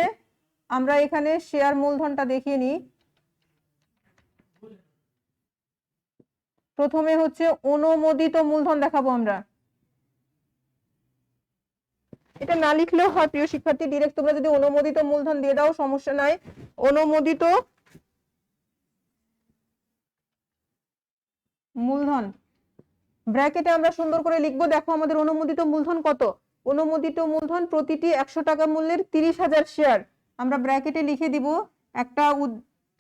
আমরা এখানে শেয়ার মূলধনটা দেখিয়ে নিই। প্রথমে হচ্ছে অনুমোদিত মূলধন দেখাবো আমরা। এটা না লিখলেও হয় প্রিয় শিক্ষার্থী, ডাইরেক্ট তোমরা যদি অনুমোদিত মূলধন দিয়ে দাও সমস্যা নাই। অনুমোদিত মূলধন ব্র্যাকেটে আমরা সুন্দর করে লিখবো। দেখো আমাদের অনুমোদিত মূলধন কত? অনুমোদিত মূলধন প্রতিটি 100 টাকা মূল্যের 30,000 শেয়ার। আমরা ব্র্যাকেটে লিখে দিব একটা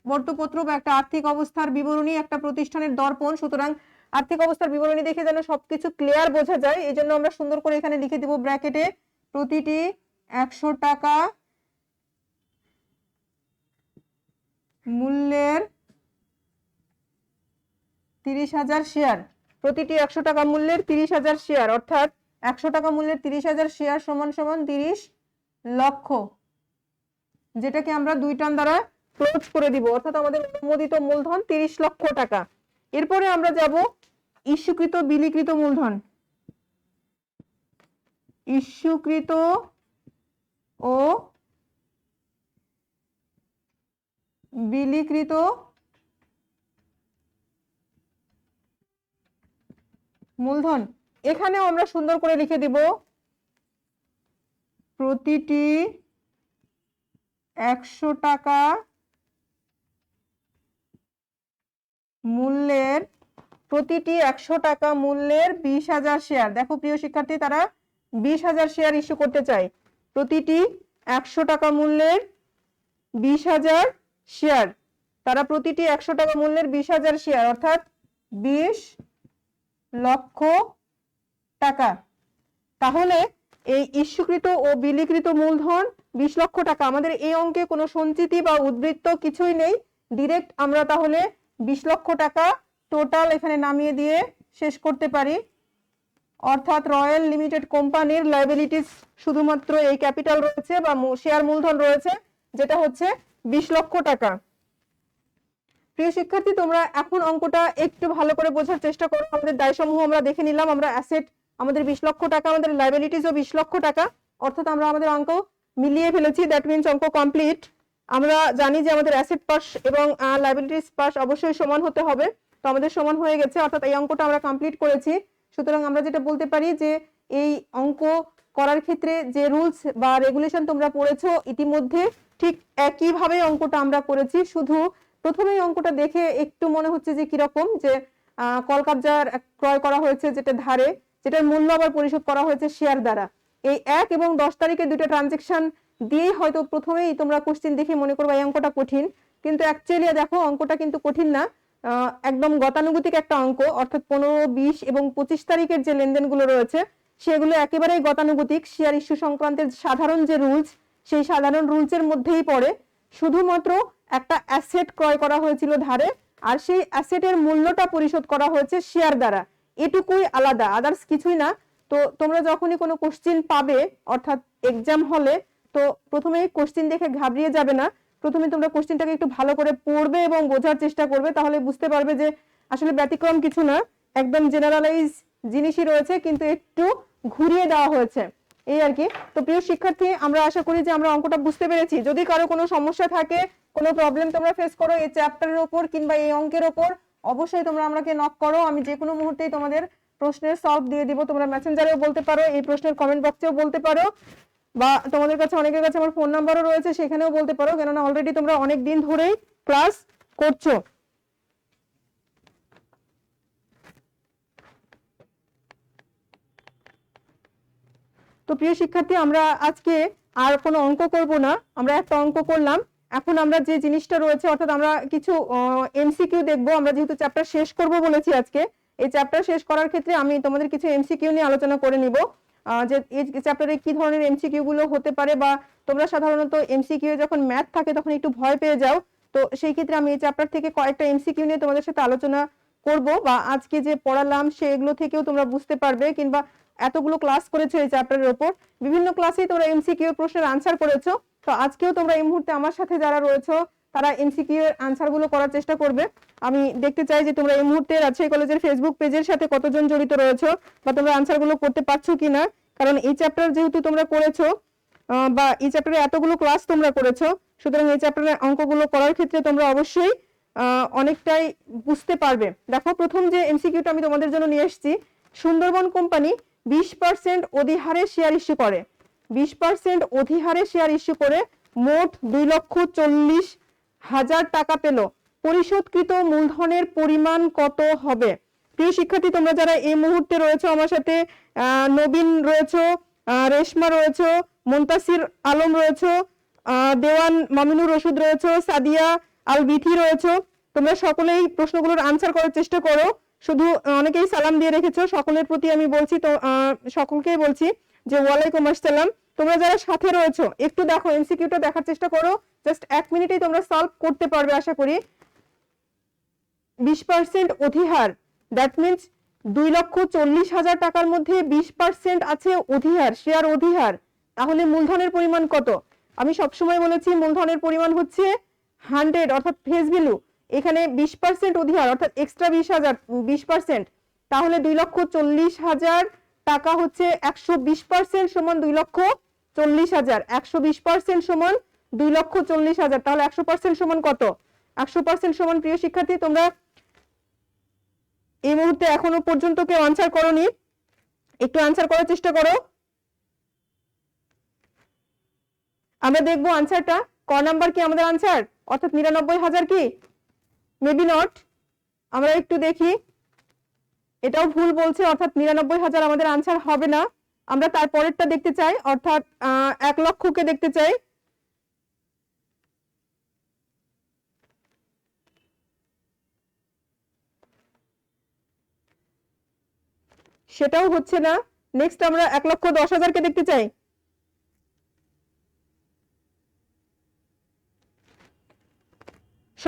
বর্তপত্র বা একটা আর্থিক অবস্থার বিবরণী, একটা প্রতিষ্ঠানের দর্পণ। সুতরাং আর্থিক অবস্থার বিবরণী দেখে যেন সবকিছু ক্লিয়ার বোঝা যায়, এই জন্য আমরা সুন্দর করে এখানে লিখে দিব ব্র্যাকেটে প্রতিটি 100 টাকা মূল্যের 30,000 শেয়ার। প্রতিটি 100 টাকা মূল্যের 30,000 শেয়ার, অর্থাৎ 100 টাকা মূল্যের 30,000 শেয়ার সমান সমান 30 লক্ষ, যেটাকে আমরা 2 টার্ম দ্বারা ক্লোজ করে দিব। অর্থাৎ আমাদের অনুমোদিত মূলধন 30 লক্ষ টাকা। এরপরে আমরা যাব ইস্যুকৃত বিলিকৃত মূলধন। ইস্যুকৃত ও বিলিকৃত মূলধন। এখানেও আমরা সুন্দর করে লিখে দিব প্রতিটি 100 টাকা মূল্যের 20,000 শেয়ার। দেখো প্রিয় শিক্ষার্থী, তারা 20,000 শেয়ার ইস্যু করতে চায়। প্রতিটি 100 টাকা মূল্যের 20,000 শেয়ার, তারা প্রতিটি 100 টাকা মূল্যের 20,000 শেয়ার, অর্থাৎ 20 লক্ষ টাকা। তাহলে এই ইস্যুকৃত ও বিলিকৃত মূলধন 20 লক্ষ টাকা। আমাদের এই অঙ্কে কোনো সঞ্চিতি বা উদ্বৃত্ত কিছুই নেই, ডিরেক্ট আমরা তাহলে 20 লক্ষ টাকা টোটাল এখানে নামিয়ে দিয়ে শেষ করতে পারি। অর্থাৎ রয়্যাল লিমিটেড কোম্পানির লায়াবিলিটিস শুধুমাত্র এই ক্যাপিটাল রয়েছে বা শেয়ার মূলধন রয়েছে, যেটা হচ্ছে 20 লক্ষ টাকা। প্রিয় শিক্ষার্থী, তোমরা এখন অঙ্কটা একটু ভালো করে বোঝার চেষ্টা করো। আমাদের দায়সমূহ আমরা দেখে নিলাম, আমরা অ্যাসেট আমাদের 20 লক্ষ টাকা, আমাদের লায়াবিলিটিসও 20 লক্ষ টাকা, অর্থাৎ আমরা আমাদের অঙ্ক মিলিয়ে ফেলেছি। দ্যাট মিনস অঙ্ক কমপ্লিট। আমরা জানি যে আমাদের অ্যাসেট পাশ এবং লায়াবিলিটিস পাশ অবশ্যই সমান হতে হবে, তো আমাদের সমান হয়ে গেছে, অর্থাৎ এই অঙ্কটা আমরা কমপ্লিট করেছি। সুতরাং আমরা যেটা বলতে পারি যে এই অঙ্ক করার ক্ষেত্রে যে রুলস বা রেগুলেশন তোমরা পড়েছো ইতিমধ্যে, ঠিক একইভাবে অঙ্কটা আমরা করেছি। শুধু প্রথমেই অঙ্কটা দেখে একটু মনে হচ্ছে যে কিরকম, যে কলকাবজার ক্রয় করা হয়েছে যেটা ধারে, যেটার মূল্য আবার পরিশোধ করা হয়েছে শেয়ার দ্বারা। এই 1 এবং 10 তারিখে দুটো ট্রানজেকশন দিয়েই হয়তো প্রথমেই তোমরা কোশ্চেন দেখে মনে করবে এই অঙ্কটা কঠিন, কিন্তু অ্যাকচুয়ালি দেখো অঙ্কটা কিন্তু কঠিন না, একদম গতানুগতিক একটা অঙ্ক। অর্থাৎ 15, 20 এবং 25 তারিখের যে লেনদেনগুলো রয়েছে সেগুলো একেবারেই গতানুগতিক। শেয়ার ইস্যু সংক্রান্তের সাধারণ যে রুলস, সেই সাধারণ রুলসের মধ্যেই পড়ে। শুধুমাত্র একটা অ্যাসেট ক্রয় করা হয়েছিল ধারে, আর সেই অ্যাসেটের মূল্যটা পরিশোধ করা হয়েছে শেয়ার দ্বারা, এটুকুই আলাদা, আদার্স কিছুই না। তো তোমরা যখনই কোনো কোশ্চেন পাবে অর্থাৎ এক্সাম হলে, তো প্রথমেই কোশ্চেন দেখে ঘাবড়িয়ে যাবে না। প্রথমে তোমরা কোশ্চেনটাকে একটু ভালো করে পড়বে এবং বোঝার চেষ্টা করবে, তাহলে বুঝতে পারবে যে আসলে ব্যতিক্রম কিছু না, একদম জেনারেলাইজ জিনিসই রয়েছে, কিন্তু একটু ঘুরিয়ে দেওয়া হয়েছে, এই আর কি। তো প্রিয় শিক্ষার্থী, আমরা আশা করি যে আমরা অঙ্কটা বুঝতে পেরেছি। যদি কারো কোনো সমস্যা থাকে, কোনো প্রবলেম তোমরা ফেস করো এই চ্যাপ্টারের উপর কিংবা এই অঙ্কের উপর, অবশ্যই তোমরা আমাকে নক করো। আমি যে কোনো মুহূর্তেই তোমাদের প্রশ্নের সলভ দিয়ে দিব। তোমরা মেসেঞ্জারেও বলতে পারো, এই প্রশ্নের কমেন্ট বক্সেও বলতে পারো, বা তোমাদের কাছে অনেকের কাছে আমার ফোন নাম্বারও রয়েছে, সেখানেও বলতে পারো, কেননা অলরেডি তোমরা অনেক দিন ধরেই ক্লাস করছো। তো প্রিয় শিক্ষার্থী, আমরা আজকে আর কোনো অঙ্ক করব না, আমরা একটা অঙ্ক করলাম। এখন আমরা যে জিনিসটা রয়েছে, অর্থাৎ আমরা কিছু এমসিকিউ দেখবো। আমরা যেহেতু চ্যাপ্টার শেষ করব বলেছি আজকে, এই চ্যাপ্টার শেষ করার ক্ষেত্রে আমি তোমাদের কিছু এমসিকিউ নিয়ে আলোচনা করে নিব, যে এই চ্যাপ্টারে কি ধরনের এমসিকিউ গুলো হতে পারে, বা তোমরা সাধারণত এমসিকিউ যখন ম্যাথ থাকে তখন একটু ভয় পেয়ে যাও। তো সেই ক্ষেত্রে আমি এই চ্যাপ্টার থেকে কয়েকটা এমসিকিউ নিয়ে তোমাদের সাথে আলোচনা করব, বা আজকে যে পড়ালাম সেগুলো থেকেও তোমরা বুঝতে পারবে, কিংবা এতগুলো ক্লাস করেছো এই চ্যাপ্টারের উপর, বিভিন্ন ক্লাসেই তোমরা এমসিকিউ প্রশ্নের আনসার করেছো। তো আজকেও তোমরা এই মুহূর্তে আমার সাথে যারা রয়েছো তারা এমসিকিউ এর আনসার গুলো করার চেষ্টা করবে। আমি দেখতে চাই যে তোমরা এই মুহূর্তে রাজশাহী কলেজের ফেসবুক পেজের সাথে কতজন জড়িত রয়েছো, বা তোমরা আনসার গুলো করতে পারছো কিনা। কারণ এই চ্যাপ্টার যেহেতু তোমরা করেছো, বা এই চ্যাপ্টারে এতগুলো ক্লাস তোমরা করেছো, সুতরাং এই চ্যাপ্টারের অঙ্কগুলো করার ক্ষেত্রে তোমরা অবশ্যই অনেকটাই বুঝতে পারবে। দেখো, প্রথম যে এমসিকিউটা আমি তোমাদের জন্য নিয়ে এসেছি, সুন্দরবন কোম্পানি 20% অধিহারে শেয়ার ইস্যু করে, 20% অধিহারে শেয়ার ইস্যু করে মোট 2,40,000 টাকা পেল, পরিশোধকৃত মূলধনের পরিমাণ কত হবে? প্রিয় শিক্ষার্থী, তোমরা যারা এই মুহূর্তে রয়েছে আমার সাথে, নবীন রয়েছে, রেশমা রয়েছে, মুনতাসির আলম রয়েছে, দেওয়ান মামিনুর রশিদ রয়েছে, সাদিয়া আল বিথি রয়েছে, তোমরা সকলেই প্রশ্নগুলোর আনসার করার চেষ্টা করো। শুধু অনেকেই সালাম দিয়ে রেখেছো, সকলের প্রতি আমি বলছি, তো সকলকেই বলছি যে ওয়ালাইকুম আসসালাম। তোমরা যারা সাথে রয়েছো একটু দেখো, এমসিকিউটা দেখার চেষ্টা করো, জাস্ট 1 মিনিটেই তোমরা সলভ করতে পারবে আশা করি। 20% অধিহার, দ্যাট মিনস 2,40,000 টাকার মধ্যে 20% আছে অধিহার, শেয়ার অধিহার, তাহলে মূলধনের পরিমাণ কত? আমি সবসময় বলেছি মূলধনের পরিমাণ হচ্ছে 100, অর্থাৎ ফেস ভ্যালু। এখানে 20% অধিহার অর্থাৎ এক্সট্রা 20%, তাহলে 2,40,000 টাকা হচ্ছে 120% সমান 2,40,000, 120% সমান 2,40,000, তাহলে 100% সমান কত? 100% সমান, প্রিয় শিক্ষার্থী, তোমরা এই মুহূর্তে এখনো পর্যন্ত কেউ আনসার করোনি, একটু আনসার করার চেষ্টা করো। আমরা দেখবো আনসারটা, ক নাম্বার কি আমাদের আনসার, অর্থাৎ 99,000 কি? মেবি নট, আমরা একটু দেখি, এটাও ভুল বলছে, অর্থাৎ 99,000 আমাদের আনসার হবে না। আমরা তারপরেরটা দেখতে চাই, অর্থাৎ 1 লক্ষকে দেখতে চাই। সেটাও হচ্ছে না। নেক্সট আমরা 1,10,000 কে দেখতে চাই।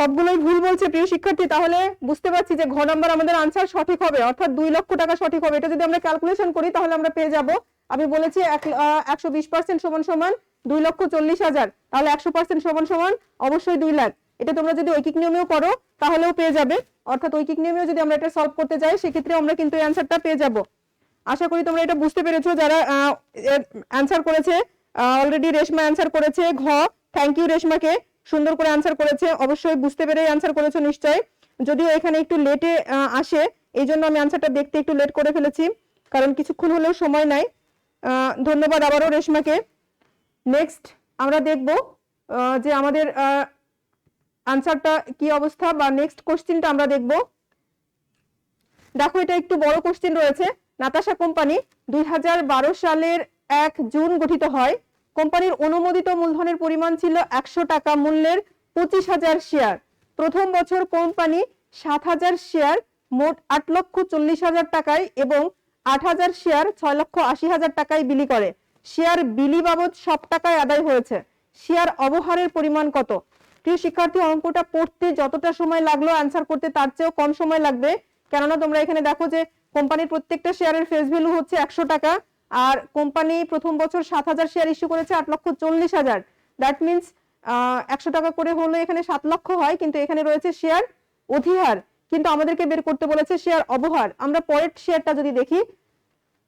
সবগুলোই ভুল বলছে প্রিয় শিক্ষার্থী, তাহলে বুঝতে পারছি যে ঘ নাম্বার আমাদের আনসার সঠিক হবে, অর্থাৎ 2 লক্ষ টাকা সঠিক হবে। এটা যদি আমরা ক্যালকুলেশন করি তাহলে আমরা পেয়ে যাব, আমি বলেছি 120% সমান সমান 2,40,000, তাহলে 100% সমান সমান অবশ্যই 2 লাখ। এটা তোমরা যদি ঐকিক নিয়মেও করো তাহলেও পেয়ে যাবে, অর্থাৎ ঐকিক নিয়মেও যদি আমরা এটা সলভ করতে যাই সেক্ষেত্রে আমরা কিন্তু এই অ্যানসারটা পেয়ে যাব। আশা করি তোমরা এটা বুঝতে পেরেছো। যারা অ্যানসার করেছে অলরেডি, রেশমা অ্যানসার করেছে ঘ, থ্যাংক ইউ রেশমাকে, সুন্দর করে অ্যানসার করেছে, অবশ্যই বুঝতে পেরে অ্যানসার করেছো নিশ্চয়। যদিও এখানে একটু লেটে আসে, এই জন্য আমি অ্যানসারটা দেখতে একটু লেট করে ফেলেছি, কারণ কিছুক্ষণ হলেও সময় নাই। ধন্যবাদ আবারও রেশমাকে। নেক্সট আমরা দেখব যে আমাদের আনসারটা কি অবস্থা, বা নেক্সট কোশ্চেনটা আমরা দেখব। দেখো এটা একটু বড় কোশ্চেন রয়েছে। নাতাশা কোম্পানি 2012 সালের 1 জুন গঠিত হয়। কোম্পানির অনুমোদিত মূলধনের পরিমাণ ছিল 100 টাকা মূল্যের 25,000 শেয়ার। প্রথম বছর কোম্পানি 7,000 শেয়ার মোট 8,40,000 টাকায় এবং 8,000 শেয়ার 6,80,000 টাকায় বিলি করে। শেয়ার বিলি বাবদ সব টাকায় আদায় হয়েছে। শেয়ার অবহারের পরিমাণ কত? প্রিয় শিক্ষার্থী, অঙ্কটা পড়তে যতটা সময় লাগলো অ্যানসার করতে তার চেয়েও কম সময় লাগবে, কেননা তোমরা এখানে দেখো যে কোম্পানির প্রত্যেকটা শেয়ারের ফেস ভ্যালু হচ্ছে 100 টাকা, আর কোম্পানি প্রথম বছর 7,000 শেয়ার ইস্যু করেছে 8,40,000। দ্যাট মিনস 100 টাকা করে হলে এখানে 7 লক্ষ হয়, কিন্তু এখানে রয়েছে শেয়ার অধিহার, কিন্তু আমাদেরকে বের করতে বলেছে শেয়ার অবহার। আমরা পরের শেয়ারটা যদি দেখি,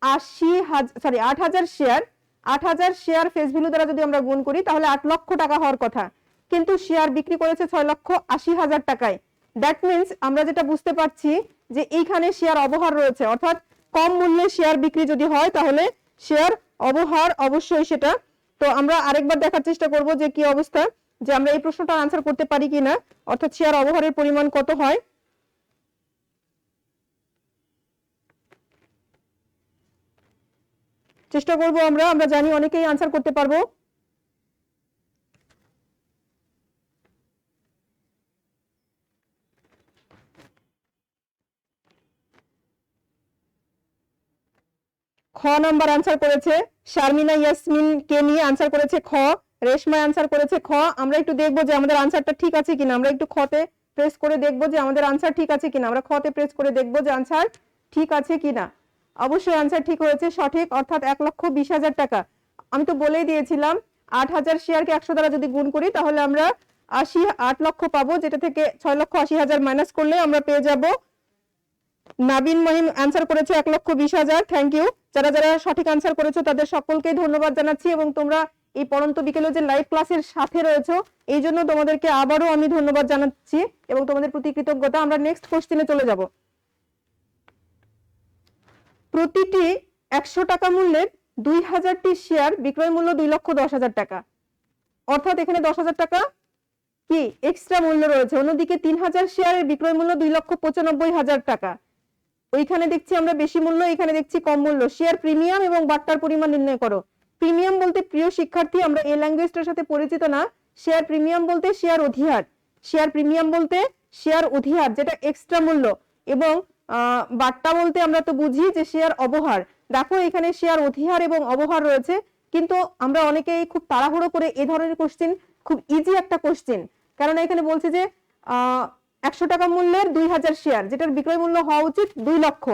8,000 শেয়ার, 8,000 শেয়ার ফেস ভ্যালু দ্বারা যদি আমরা গুণ করি তাহলে 8 লক্ষ টাকা হওয়ার কথা, কিন্তু শেয়ার বিক্রি করেছে 6,80,000 টাকায়। দ্যাট মিনস আমরা যেটা বুঝতে পারছি যে এইখানে শেয়ার অবহার রয়েছে, অর্থাৎ কম মূল্যে শেয়ার বিক্রি যদি হয় তাহলে শেয়ার অবহার অবশ্যই সেটা। তো আমরা আরেকবার দেখার চেষ্টা করব যে কি অবস্থা, যে আমরা এই প্রশ্নটা আনসার করতে পারি কিনা, অর্থাৎ শেয়ার অবহারের পরিমাণ কত হয়। চেষ্টা করব আমরা জানি অনেকেই আনসার করতে পারবো। খ নাম্বার আনসার করেছে শারমিনা ইয়াসমিন কে নিয়ে আনসার করেছে খ, রেশমা আনসার করেছে খ। আমরা একটু দেখবো যে আমাদের আনসারটা ঠিক আছে কিনা, আমরা একটু খতে প্রেস করে দেখবো যে আমাদের আনসার ঠিক আছে কিনা, আমরা খতে প্রেস করে দেখবো যে আনসার ঠিক আছে কিনা। অবশ্যই আনসার ঠিক হয়েছে, সঠিক, অর্থাৎ 1,20,000 টাকা। আমি তো বলেই দিয়েছিলাম 8,000 শেয়ারকে 100 দ্বারা যদি গুণ করি তাহলে আমরা 8 লক্ষ পাবো, যেটা থেকে 6,80,000 মাইনাস করলে আমরা পেয়ে যাব। নাবিন মহিম আনসার করেছে 1,20,000। Thank you. যারা যারা সঠিক আনসার করেছো তাদের সকলকে ধন্যবাদ জানাচ্ছি, এবং তোমরা এই পড়ন্ত বিকেলে যে লাইভ ক্লাসের সাথে রয়েছো এই জন্য তোমাদেরকে আবারও আমি ধন্যবাদ জানাচ্ছি এবং তোমাদের প্রতি কৃতজ্ঞতা। আমরা নেক্সট কোশ্চেনে চলে যাব। প্রতিটি 100 টাকা মূল্যের 2,000টি শেয়ার বিক্রয় মূল্য 2,10,000 টাকা, অর্থাৎ এখানে 10,000 টাকা কি এক্সট্রা মূল্য রয়েছে। অন্যদিকে 3,000 শেয়ারের বিক্রয় মূল্য 2,95,000 টাকা। ওইখানে দেখছি আমরা বেশি মূল্য, এখানে দেখছি কম মূল্য। শেয়ার প্রিমিয়াম এবং বাট্টার পরিমাণ নির্ণয় করো। প্রিমিয়াম বলতে প্রিয় শিক্ষার্থী আমরা এই ল্যাঙ্গুয়েজটার সাথে পরিচিত না। শেয়ার প্রিমিয়াম বলতে শেয়ার অধিহার, শেয়ার প্রিমিয়াম বলতে শেয়ার অধিহার যেটা এক্সট্রা মূল্য, এবং বাট্টা বলতে আমরা তো বুঝি যে শেয়ার অবহার। দেখো এখানে শেয়ার অধিহার এবং অবহার রয়েছে, কিন্তু আমরা অনেকেই খুব তাড়াহুড়ো করে এই ধরনের কোশ্চেন, খুব ইজি একটা কোশ্চেন, কারণ এখানে বলছে যে 100 টাকা মূল্যের 2,000 শেয়ার যেটার বিক্রয় মূল্য হওয়া উচিত 2 লক্ষ,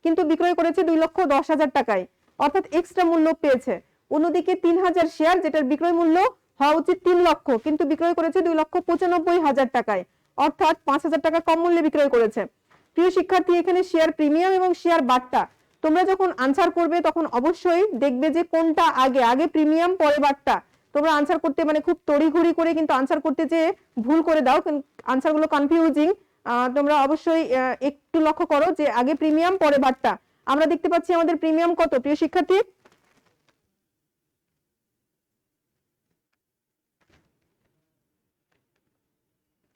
কিন্তু বিক্রয় করেছে 2,10,000 টাকায়, অর্থাৎ এক্সট্রা মূল্য পেয়েছে। অন্যদিকে 3,000 শেয়ার যেটার বিক্রয় মূল্য হওয়া উচিত 3 লক্ষ, কিন্তু বিক্রয় করেছে 2,95,000 টাকায়, অর্থাৎ 5,000 টাকা কম মূল্যে বিক্রয় করেছে। প্রিয় শিক্ষার্থী, এখানে শেয়ার প্রিমিয়াম এবং শেয়ার বাট্টা তোমরা যখন আনসার করবে তখন অবশ্যই দেখবে যে কোনটা আগে, আগে প্রিমিয়াম পরে বাট্টা। তোমরা আনসার করতে মানে খুব তড়িঘড়ি করে কিন্তু আনসার করতে যে ভুল করে দাও, আনসারগুলো কনফিউজিং। তোমরা অবশ্যই একটু লক্ষ্য করো যে আগে প্রিমিয়াম পরে বাট্টা। আমরা দেখতে পাচ্ছি আমাদের প্রিমিয়াম কত প্রিয় শিক্ষার্থী,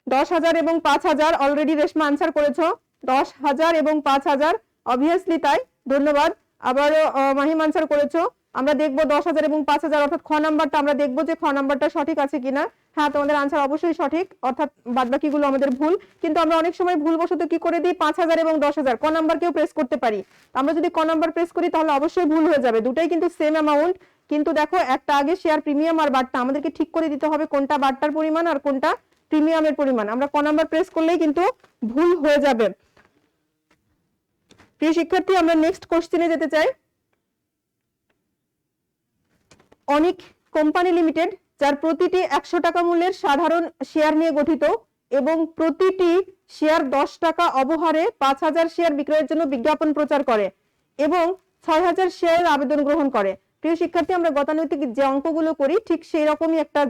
10,000 এবং 5,000। অলরেডি রেশমা আনসার করেছো 10,000 এবং 5,000, অবভিয়াসলি তাই, ধন্যবাদ। আবারও মাহিম আনসার করেছো। আমরা দেখবো 10,000 এবং 5,000, অর্থাৎ খ নাম্বারটা আমরা দেখবো যে খ নাম্বারটা সঠিক আছে কিনা। হ্যাঁ, তোমাদের আনসার অবশ্যই সঠিক, অর্থাৎ বাদবাকিগুলো আমাদের ভুল, কিন্তু আমরা অনেক সময় ভুলবশত কি করে দিই 5,000 এবং 10,000 ক নাম্বারকেও প্রেস করতে পারি। আমরা যদি ক নাম্বার প্রেস করি তাহলে অবশ্যই ভুল হয়ে যাবে, দুটাই কিন্তু সেম অ্যামাউন্ট, কিন্তু দেখো একটা আগে শেয়ার প্রিমিয়াম আর বাট্টা, আমাদেরকে ঠিক করে দিতে হবে কোনটা বাট্টার পরিমাণ আর কোনটা প্রিমিয়ামের পরিমাণ। আমরা ক নাম্বার প্রেস করলেই কিন্তু ভুল হয়ে যাবে। প্রিয় শিক্ষার্থী, আমরা নেক্সট কোশ্চেনে যেতে চাই। অনিক কোম্পানি লিমিটেড, যার প্রতিটি 100 টাকা মূল্যের সাধারণ শেয়ার নিয়ে গঠিত এবং প্রতিটি শেয়ার 10 টাকা অবহারে 5000 শেয়ার বিক্রয়ের জন্য বিজ্ঞাপন প্রচার করে এবং 6000 শেয়ারের আবেদন গ্রহণ করে। প্রিয় শিক্ষার্থী, আমরা গতানুগতিক যে অঙ্কগুলো করি ঠিক সেই রকমই একটা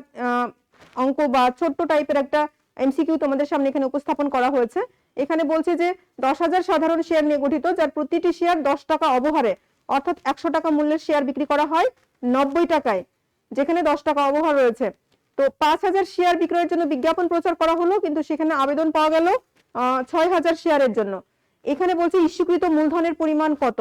অঙ্ক বা ছোট্ট টাইপের একটা এমসিকিউ তোমাদের সামনে এখানে উপস্থাপন করা হয়েছে। এখানে বলছে যে 10,000 সাধারণ শেয়ার নিয়ে গঠিত, যার প্রতিটি শেয়ার 10 টাকা অবহারে অর্থাৎ 100 টাকা মূল্যের শেয়ার বিক্রি করা হয় 90 টাকায়, যেখানে 10 টাকা অবহার রয়েছে। তো 5000 শেয়ার বিক্রয়ের জন্য বিজ্ঞাপন প্রচার করা হলো, কিন্তু সেখানে আবেদন পাওয়া গেল 6000 শেয়ারের জন্য। এখানে বলছে ইস্যুকৃত মূলধনের পরিমাণ কত।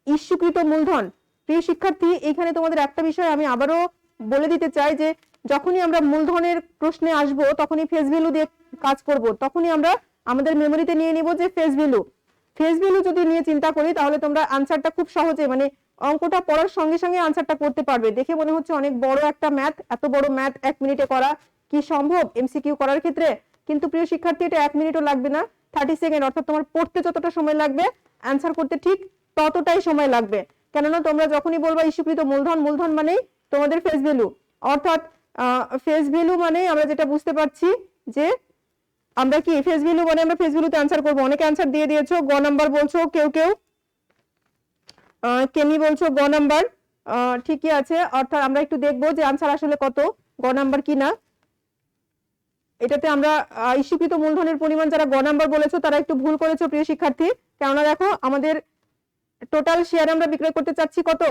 ইস্যুকৃত মূলধন, প্রিয় শিক্ষার্থী, এখানে তোমাদের একটা বিষয় আমি আবারও বলে দিতে চাই যে যখনই আমরা মূলধনের প্রশ্নে আসব তখনই ফেস ভ্যালু দিয়ে কাজ করব, তখনই আমরা আমাদের মেমোরিতে নিয়ে নিব যে ফেস ভ্যালু। ফেস ভ্যালু যদি নিয়ে চিন্তা করি তাহলে তোমরা আনসারটা খুব সহজে মানে অঙ্কটা পড়ার সঙ্গে সঙ্গে আনসারটা করতে পারবে। দেখে মনে হচ্ছে অনেক বড় একটা ম্যাথ, এত বড় ম্যাথ 1 মিনিটে করা কি সম্ভব এমসিকিউ করার ক্ষেত্রে? কিন্তু প্রিয় শিক্ষার্থী, এটা 1 মিনিটও লাগবে না, 30 সেকেন্ড, অর্থাৎ তোমার পড়তে যতটা সময় লাগবে আনসার করতে ঠিক ততটাই সময় লাগবে। কেননা তোমরা যখনই বলবা ইস্যুকৃত মূলধন, মূলধন মানেই তোমাদের ফেস ভ্যালু, অর্থাৎ ফেস ভ্যালু মানে আমরা যেটা বুঝতে পারছি যে আমরা কি ফেস ভ্যালু মানে আমরা ফেস ভ্যালুতে আনসার করব। অনেকে আনসার দিয়ে দিয়েছো, গ নাম্বার বলছো, কেউ কেউ কেমি বলছো গ নাম্বার, ঠিকই আছে। অর্থাৎ আমরা একটু দেখবো যে আনসার আসলে কত, গ নাম্বার কিনা। এটাতে আমরা ইস্যুকৃত মূলধনের পরিমাণ যারা গ নাম্বার বলেছো তারা একটু ভুল করেছো প্রিয় শিক্ষার্থী। কেননা দেখো আমাদের টোটাল শেয়ার আমরা বিক্রয় করতে চাচ্ছি কত,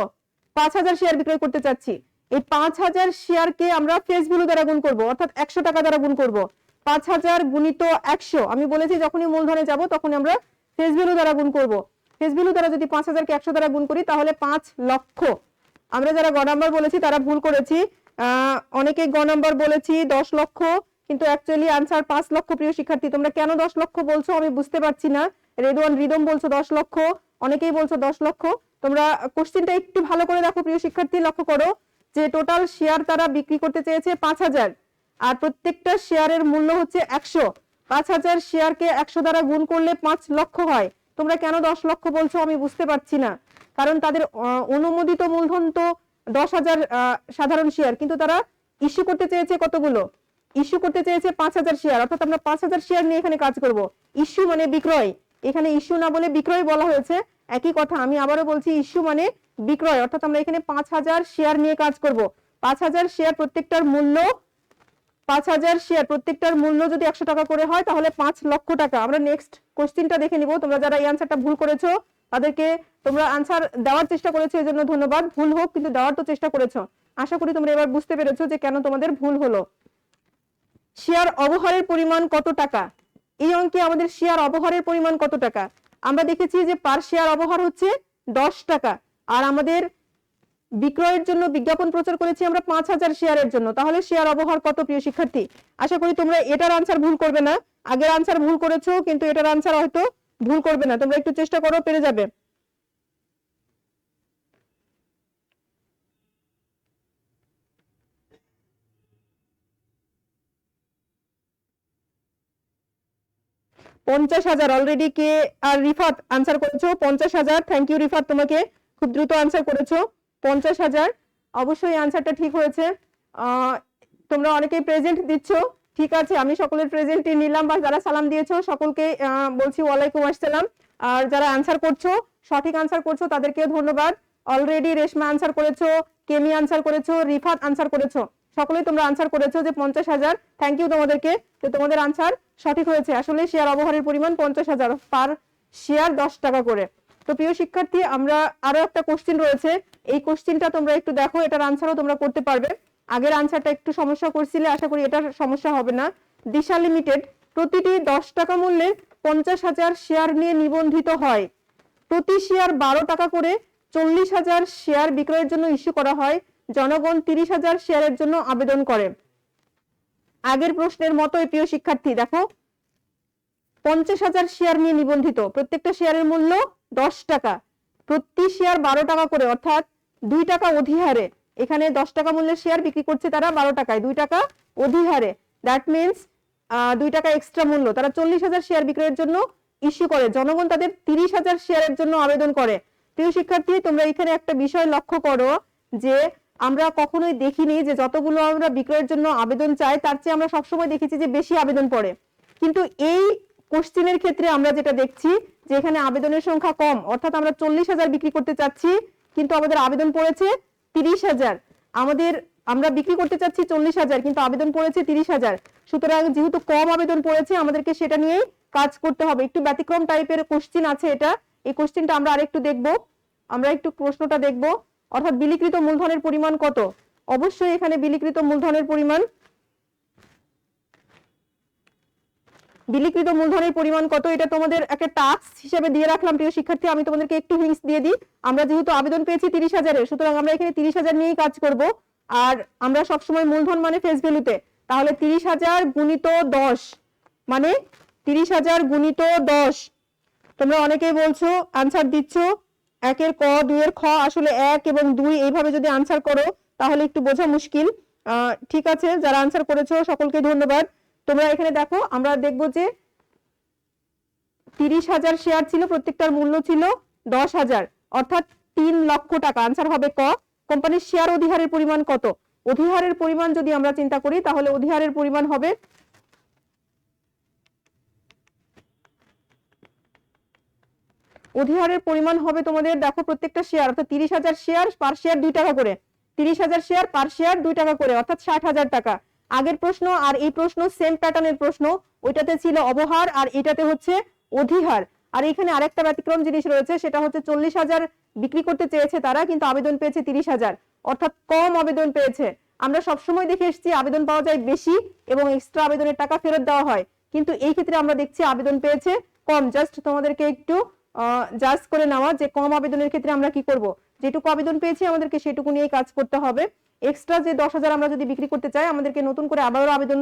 5000 শেয়ার বিক্রয় করতে চাচ্ছি। এই 5000 শেয়ারকে আমরা ফেস ভ্যালু দ্বারা গুণ করব, অর্থাৎ 100 টাকা দ্বারা গুণ করব। 5000 গুণিত 100, আমি বলেছি যখনই মূলধনে যাব তখন আমরা ফেস ভ্যালু দ্বারা গুণ করব। ফেস ভ্যালু দ্বারা যদি 5000 কে 100 দ্বারা গুণ করি তাহলে 5 লক্ষ। আমরা যারা গ নাম্বার বলেছি তারা ভুল করেছি, অনেকে গ নাম্বার বলেছি 10 লক্ষ, কিন্তু অ্যাকচুয়ালি আনসার 5 লক্ষ। প্রিয় শিক্ষার্থী, তোমরা কেন 10 লক্ষ বলছো আমি বুঝতে পারছি না। রেদওয়ান রিদম বলছো 10 লক্ষ, অনেকেই বলছো 10 লক্ষ। তোমরা কোশ্চেনটা একটু ভালো করে দেখো প্রিয় শিক্ষার্থী, লক্ষ্য করো যে টোটাল শেয়ার তারা বিক্রি করতে চেয়েছে 5000, আর প্রত্যেকটা শেয়ারের মূল্য হচ্ছে 100। 5000 শেয়ারকে 100 দ্বারা গুণ করলে 5 লক্ষ হয়। তোমরা কেন 10 লক্ষ বলছো আমি বুঝতে পারছি না, কারণ তাদের অনুমোদিত মূলধন তো 10,000 সাধারণ শেয়ার, কিন্তু তারা ইস্যু করতে চেয়েছে কতগুলো, ইস্যু করতে চেয়েছে 5000 শেয়ার, অর্থাৎ আমরা 5000 শেয়ার নিয়ে এখানে কাজ করব। ইস্যু মানে বিক্রয়, এখানে ইস্যু না বলে বিক্রয় বলা হয়েছে, একই কথা। আমি আবারও বলছি ইস্যু মানে বিক্রয়, অর্থাৎ আমরা এখানে 5000 শেয়ার নিয়ে কাজ করব। 5000 শেয়ার প্রত্যেকটার মূল্য, 5000 শেয়ার প্রত্যেকটার মূল্য যদি 100 টাকা করে হয় তাহলে 5 লক্ষ টাকা। আমরা নেক্সট কোশ্চেনটা দেখে নিব। তোমরা যারা এই আনসারটা ভুল করেছো তাদেরকে, তোমরা আনসার দেওয়ার চেষ্টা করেছো এর জন্য ধন্যবাদ, ভুল হোক কিন্তু দেওয়ার তো চেষ্টা করেছো। আশা করি তোমরা এবার বুঝতে পেরেছো যে কেন তোমাদের ভুল হলো। শেয়ার অবহারের পরিমাণ কত টাকা? এই অঙ্কে আমাদের শেয়ার অবহারের পরিমাণ কত টাকা? আমরা দেখেছি যে পার শেয়ার অবহার হচ্ছে 10 টাকা, আর আমাদের বিক্রয়ের জন্য বিজ্ঞাপন প্রচার করেছি আমরা 5000 শেয়ারের জন্য। তাহলে শেয়ার অবহার কত প্রিয় শিক্ষার্থী? আশা করি তোমরা এটার আনসার ভুল করবে না। আগের আনসার ভুল করেছো কিন্তু এটার আনসার হয়তো ভুল করবে না। তোমরা একটু চেষ্টা করো, পেরে যাবে। পঞ্চাশ হাজার অলরেডি কে আর রিফাত আনসার করেছো 50,000। থ্যাংক ইউ রিফাত, তোমাকে খুব দ্রুত আনসার করেছো 50,000। অবশ্যই আনসারটা ঠিক হয়েছে। তোমরা অনেকেই প্রেজেন্ট দিচ্ছ, ঠিক আছে, আমি সকলের প্রেজেন্টই নিলাম, বা যারা সালাম দিয়েছো সকলকে বলছি ওয়ালাইকুম আসসালাম। আর যারা আনসার করছো, সঠিক আনসার করছো তাদেরকে ধন্যবাদ। অলরেডি রেশমা আনসার করেছো, কেমি আনসার করেছো, রিফাত আনসার করেছো, সকলেই তোমরা আনসার করেছো যে 50,000। থ্যাংক ইউ তোমাদেরকে, যে তোমাদের আনসার সঠিক হয়েছে। আসলে শেয়ার অবহারের পরিমাণ 50,000, পার শেয়ার 10 টাকা করে। তো প্রিয় শিক্ষার্থী, আমরা আরো একটা কোশ্চেন রয়েছে, এই কোশ্চেনটা তোমরা একটু দেখো, এটার আনসারও তোমরা করতে পারবে। আগের আনসারটা একটু সমস্যা করছিলে, আশা করি এটার সমস্যা হবে না। দিশা লিমিটেড প্রতিটি 10 টাকা মূল্যে 50,000 শেয়ার নিয়ে নিবন্ধিত হয়। প্রতি শেয়ার 12 টাকা করে 40,000 শেয়ার বিক্রয়ের জন্য ইস্যু করা হয়। জনগণ 30,000 শেয়ারের জন্য আবেদন করে। আগের প্রশ্নের মতোই প্রিয় শিক্ষার্থী, দেখো 50,000 শেয়ার নিয়ে নিবন্ধিত, প্রত্যেকটা শেয়ারের মূল্য 10 টাকা, প্রতি শেয়ার 12 টাকা করে, অর্থাৎ 2 টাকা অধিহারে। এখানে 10 টাকা মূল্যের শেয়ার বিক্রি করছে তারা 12 টাকায়, 2 টাকা অধিহারে। দ্যাট মিনস 2 টাকা এক্সট্রা মূল্য, তারা 40,000 শেয়ার বিক্রয়ের জন্য ইস্যু করে, জনগণ তাদের 30,000 শেয়ারের জন্য আবেদন করে। প্রিয় শিক্ষার্থী, তোমরা এখানে একটা বিষয় লক্ষ্য করো যে আমরা কখনোই দেখিনি যে যতগুলো আমরা বিক্রয়ের জন্য আবেদন চাই তার চেয়ে আমরা সবসময় দেখেছি যে বেশি আবেদন পড়ে, কিন্তু এই কোশ্চেনের ক্ষেত্রে আমরা যেটা দেখছি যে এখানে আবেদনের সংখ্যা কম, অর্থাৎ আমরা 40,000 বিক্রি করতে চাচ্ছি কিন্তু আমাদের আবেদন পড়েছে 30,000। আমরা বিক্রি করতে চাচ্ছি 40,000 কিন্তু আবেদন পড়েছে 30,000। সুতরাং যেহেতু কম আবেদন পড়েছে আমাদেরকে সেটা নিয়েই কাজ করতে হবে। একটু ব্যতিক্রম টাইপের কোশ্চেন আছে এটা, এই কোশ্চেনটা আমরা আরেকটু দেখব। আমরা একটু প্রশ্নটা দেখব, অর্থাৎ বিলিকৃত মূলধনের পরিমাণ কত। অবশ্যই এখানে বিলিকৃত মূলধনের পরিমাণ কত এটা তোমাদের একটা টাস্ক হিসেবে দিয়ে রাখলাম। প্রিয় শিক্ষার্থী, আমি তোমাদেরকে একটু হিন্টস দিয়ে দিই। আমরা যেহেতু আবেদন পেয়েছি 30,000-এর, সুতরাং আমরা এখানে 30,000 নিয়েই কাজ করব। আর আমরা সবসময় মূলধন মানে ফেস ভ্যালুতে, তাহলে 30,000 গুণিত 10 মানে 30,000 গুণিত 10। তোমরা অনেকেই বলছো আনসার দিচ্ছ 1-এর ক 2-এর খ, আসলে 1 এবং 2 এইভাবে যদি আনসার করো তাহলে একটু বোঝা মুশকিল। ঠিক আছে, যারা আনসার করেছো সকলকে ধন্যবাদ। তোমরা এখানে দেখো, আমরা দেখবো যে 30,000 শেয়ার ছিল, প্রত্যেকটার মূল্য ছিল 10,000, অর্থাৎ 3 লক্ষ টাকা। আনসার হবে ক। কোম্পানির শেয়ার অধিহারের পরিমাণ কত? অধিহারের পরিমাণ যদি আমরা চিন্তা করি তাহলে অধিহারের পরিমাণ হবে তোমাদের, দেখো প্রত্যেকটা শেয়ার অর্থাৎ 30,000 শেয়ার পার শেয়ার 2 টাকা করে, 30,000 শেয়ার পার শেয়ার 2 টাকা করে, অর্থাৎ 60,000 টাকা। আগের প্রশ্ন আর এই প্রশ্ন সেম প্যাটার্নের প্রশ্ন, ওইটাতে ছিল অবহার আর এটাতে হচ্ছে অধিহার। আর এখানে আরেকটা ব্যতিক্রম জিনিস রয়েছে, সেটা হচ্ছে 40,000 বিক্রি করতে চেয়েছে তারা, কিন্তু আবেদন পেয়েছে 30,000, অর্থাৎ কম আবেদন পেয়েছে। আমরা সবসময় দেখে এসেছি আবেদন পাওয়া যায় বেশি এবং এক্সট্রা আবেদনের টাকা ফেরত দেওয়া হয়, কিন্তু এই ক্ষেত্রে আমরা দেখছি আবেদন পেয়েছে কম। জাস্ট তোমাদেরকে একটু জাজ করে নেওয়া যে কম আবেদনের ক্ষেত্রে আমরা কি করব, যেটুকু আবেদন পেয়েছি আমাদেরকে সেটুকু নিয়েই কাজ করতে হবে। এক্সট্রা যে 10,000 আমরা যদি বিক্রি করতে চাই আমাদেরকে নতুন করে আবারও আবেদন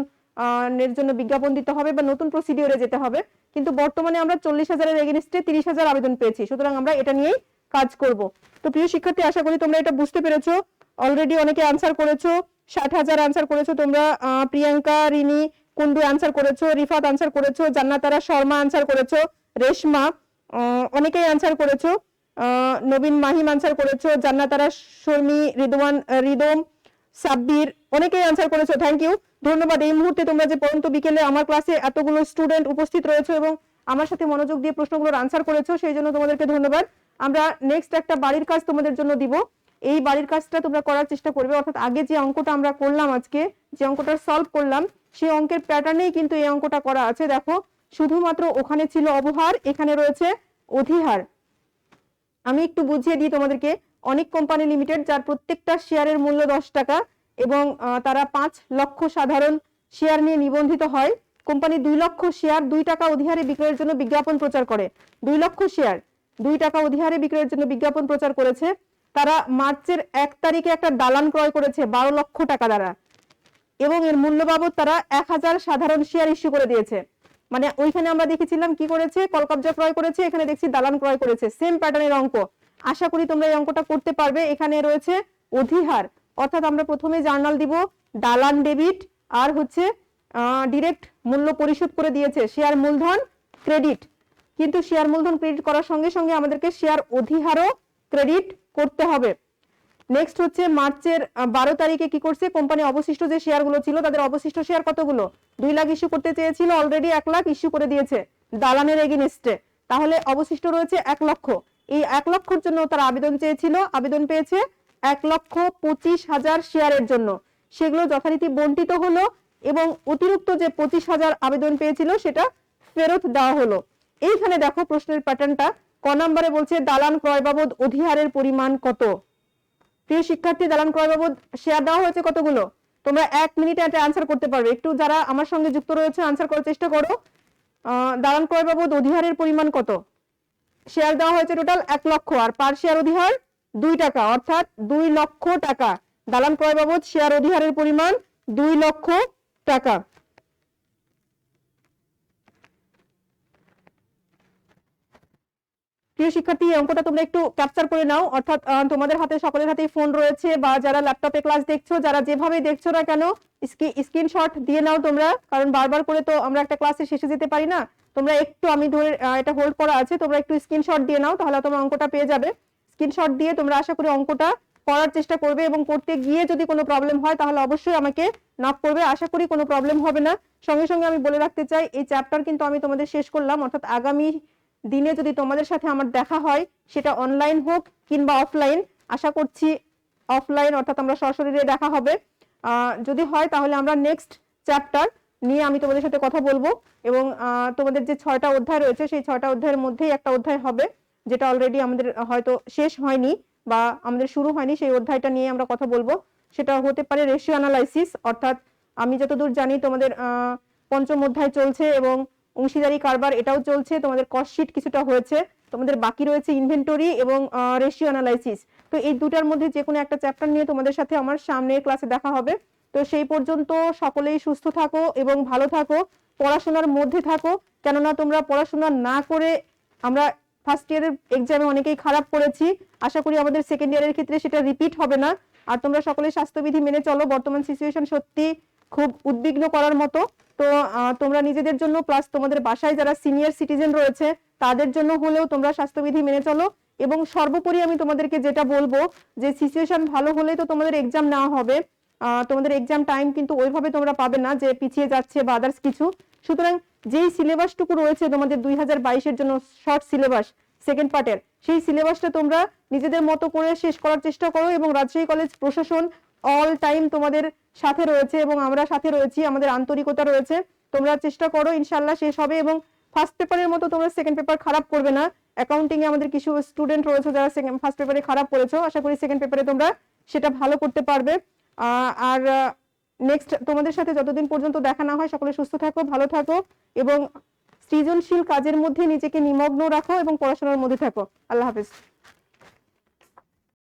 এর জন্য বিজ্ঞাপন দিতে হবে বা নতুন প্রসিডিওরে যেতে হবে, কিন্তু বর্তমানে আমরা 40,000-এর এগেইনস্টে 30,000 আবেদন পেয়েছি, সুতরাং আমরা এটা নিয়েই কাজ করব। তো প্রিয় শিক্ষার্থী, আশা করি তোমরা এটা বুঝতে পেরেছো। অলরেডি অনেকে আনসার করেছো, 60,000 আনসার করেছো তোমরা। প্রিয়াঙ্কা, রিনি, কুন্ডু আনসার করেছো, রিফাত আনসার করেছো, জান্নাতারা শর্মা আনসার করেছো, রেশমা অনেকেই আনসার করেছো, নবীন মাহিম আনসার করেছো, জান্নাতারা, শর্মি, রিদম, সাব্বির অনেকেই আনসার করেছো। থ্যাংক ইউ, ধন্যবাদ। এই মুহূর্তে তোমরা যে পর্যন্ত বিকেলে আমার ক্লাসে এতগুলো স্টুডেন্ট উপস্থিত রয়েছে এবং আমার সাথে মনোযোগ দিয়ে প্রশ্নগুলোর আনসার করেছো, সেই জন্য তোমাদেরকে ধন্যবাদ। আমরা নেক্সট একটা বাড়ির কাজ তোমাদের জন্য দিব, এই বাড়ির কাজটা তোমরা করার চেষ্টা করবে। অর্থাৎ আগে যে অঙ্কটা আমরা করলাম, আজকে যে অঙ্কটা সলভ করলাম, সেই অঙ্কের প্যাটার্নেই কিন্তু এই অঙ্কটা করা আছে। দেখো, শুধুমাত্র ওখানে ছিল অবহার, এখানে রয়েছে অধিহার। আমি একটু বুঝিয়ে দিই তোমাদেরকে। অনেক কোম্পানি লিমিটেড, যার প্রত্যেকটা শেয়ারের মূল্য 10 টাকা এবং তারা 5 লক্ষ সাধারণ শেয়ার নিয়ে নিবন্ধিত হয়। কোম্পানি 2 লক্ষ শেয়ার 2 টাকা অধিহারে বিক্রয়ের জন্য বিজ্ঞাপন প্রচার করে। 2 লক্ষ শেয়ার 2 টাকা অধিহারে বিক্রয়ের জন্য বিজ্ঞাপন প্রচার করেছে। তারা মার্চের 1 তারিখে একটা দালান ক্রয় করেছে 12 লক্ষ টাকা দ্বারা, এবং এর মূল্য বাবদ তারা 1000 সাধারণ শেয়ার ইস্যু করে দিয়েছে। মানে ওইখানে আমরা দেখেছিলাম কি করেছে, কলকবজা ক্রয় করেছে, এখানে দেখছি দালান ক্রয় করেছে, সেম প্যাটার্নের অঙ্ক। আশা করি তোমরা এই অঙ্কটা করতে পারবে। এখানে রয়েছে অধিহার, অর্থাৎ আমরা প্রথমে জার্নাল দিব দালান ডেবিট, আর হচ্ছে ডিরেক্ট মূল্য পরিশোধ করে দিয়েছে শেয়ার মূলধন ক্রেডিট, কিন্তু শেয়ার মূলধন ক্রেডিট করার সঙ্গে সঙ্গে আমাদেরকে শেয়ার অধিহারও ক্রেডিট করতে হবে। নেক্সট হচ্ছে মার্চের 12 তারিখে কি করছে, কোম্পানি অবশিষ্ট যে শেয়ারগুলো ছিল তাদের অবশিষ্ট শেয়ার কতগুলো, 2 লাখ ইস্যু করতে চেয়েছিল, অলরেডি 1 লাখ ইস্যু করে দিয়েছে দালানের এগেইনস্টে, তাহলে অবশিষ্ট রয়েছে 1 লক্ষ। এই 1 লক্ষর জন্য তারা আবেদন চেয়েছিল, আবেদন পেয়েছে 1,25,000 শেয়ারের জন্য, সেগুলো যথারীতি বন্টিত হলো এবং অতিরিক্ত যে 25,000 আবেদন পেয়েছিল সেটা ফেরত দেওয়া হলো। এইখানে দেখো প্রশ্নের প্যাটার্নটা, ক নম্বরে বলছে দালান ক্রয় বাবদ অধিহারের পরিমাণ কত। প্রিয় শিক্ষার্থী, দালান ক্রয় বাবদ শেয়ার দেওয়া হয়েছে কতগুলো, তোমরা 1 মিনিটে এটা আনসার করতে পারবে। একটু যারা আমার সঙ্গে যুক্ত রয়েছে আনসার করার চেষ্টা করো। দালান ক্রয় বাবদ অধিহারের পরিমাণ কত? শেয়ার দেওয়া হয়েছে টোটাল 1 লক্ষ, আর পার শেয়ার অধিহার 2 টাকা, অর্থাৎ 2 লক্ষ টাকা। দালান ক্রয় বাবদ শেয়ার অধিহারের পরিমাণ 2 লক্ষ টাকা। প্রিয় শিক্ষার্থী, এই অঙ্কটা তোমরা একটু ক্যাপচার করে নাও, অর্থাৎ তোমাদের হাতে সকলের হাতেই ফোন রয়েছে, বা যারা ল্যাপটপে ক্লাস দেখছো, যারা যেভাবে দেখছো না কেন স্ক্রিনশট দিয়ে নাও তোমরা, কারণ বারবার করে তো আমরা একটা ক্লাসে শেষে যেতে পারি না। তোমরা একটু, আমি ধরে এটা হোল্ড করা আছে, তোমরা একটু স্ক্রিনশট দিয়ে নাও, তাহলে তোমরা অঙ্কটা পেয়ে যাবে। স্ক্রিনশট দিয়ে তোমরা আশা করি অঙ্কটা করার চেষ্টা করবে, এবং করতে গিয়ে যদি কোনো প্রবলেম হয় তাহলে অবশ্যই আমাকে নক করবে। আশা করি কোনো প্রবলেম হবে না। সঙ্গে সঙ্গে আমি বলে রাখতে চাই, এই চ্যাপ্টার কিন্তু আমি তোমাদের শেষ করলাম, অর্থাৎ আগামী দিনে যদি তোমাদের সাথে আমার দেখা হয়, সেটা অনলাইন হোক কিংবা অফলাইন, আশা করছি অফলাইন, অর্থাৎ আমরা সরাসরি দেখা হবে। যদি হয় তাহলে আমরা নেক্সট চ্যাপ্টার নিয়ে আমি তোমাদের সাথে কথা বলবো, এবং তোমাদের যে 6টা অধ্যায় রয়েছে সেই 6টা অধ্যায়ের মধ্যেই একটা অধ্যায় হবে যেটা অলরেডি আমাদের হয়তো শেষ হয়নি বা আমাদের শুরু হয়নি, সেই অধ্যায়টা নিয়ে আমরা কথা বলবো। সেটা হতে পারে রেশিও অ্যানালাইসিস, অর্থাৎ আমি যতদূর জানি তোমাদের 5ম অধ্যায় চলছে, এবং অংশীদারি কারবার এটাও চলছে, তোমাদের কস্ট শিট কিছুটা হয়েছে, তোমাদের বাকি রয়েছে ইনভেন্টরি এবং রেশিও অ্যানালাইসিস। তো এই দুটার মধ্যে যে কোনো একটা চ্যাপ্টার নিয়ে তোমাদের সাথে আমার সামনের ক্লাসে দেখা হবে। তো সেই পর্যন্ত সকলেই সুস্থ থাকো এবং ভালো থাকো, পড়াশোনার মধ্যে থাকো, কেননা তোমরা পড়াশোনা না করে, আমরা ফার্স্ট ইয়ারের এক্সামে অনেকেই খারাপ করেছি, আশা করি আমাদের সেকেন্ড ইয়ারের ক্ষেত্রে সেটা রিপিট হবে না। আর তোমরা সকলে স্বাস্থ্যবিধি মেনে চলো, বর্তমান সিচুয়েশন সত্যি খুব উদ্বিগ্ন করার মতো। তো তোমরা নিজেদের জন্য, প্লাস তোমাদের বাসায় যারা সিনিয়র সিটিজেন রয়েছে তাদের জন্য হলেও তোমরা স্বাস্থ্যবিধি মেনে চলো। এবং সর্বোপরি আমি তোমাদেরকে যেটা বলবো, যে সিচুয়েশন ভালো হলেই তো তোমাদের এক্সাম নেওয়া হবে, তোমাদের এক্সাম টাইম কিন্তু ওইভাবে তোমরা পাবে না যে পিছিয়ে যাচ্ছে বা আদার্স কিছু। সুতরাং যেই সিলেবাসটুকু রয়েছে তোমাদের 2022-এর জন্য শর্ট সিলেবাস সেকেন্ড পার্টের, সেই সিলেবাসটা তোমরা নিজেদের মতো করে শেষ করার চেষ্টা করো, এবং রাজশাহী কলেজ প্রশাসন অল টাইম তোমাদের সাথে রয়েছে এবং আমরা সাথে রয়েছি, আমাদের আন্তরিকতা রয়েছে। তোমরা চেষ্টা করো, ইনশাআল্লাহ শেষ হবে। এবং ফার্স্ট পেপারের মতো তোমরা সেকেন্ড পেপার খারাপ করবে না। অ্যাকাউন্টিং এ আমাদের কিছু স্টুডেন্ট রয়েছে যারা ফার্স্ট পেপারে খারাপ করেছো, আশা করি সেকেন্ড পেপারে তোমরা সেটা ভালো করতে পারবে। আর নেক্সট তোমাদের সাথে যতদিন পর্যন্ত দেখা না হয়, সকলে সুস্থ থাকো, ভালো থাকো, এবং সৃজনশীল কাজের মধ্যে নিজেকে নিমগ্ন রাখো এবং পড়াশোনার মধ্যে থাকো। আল্লাহ হাফেজ।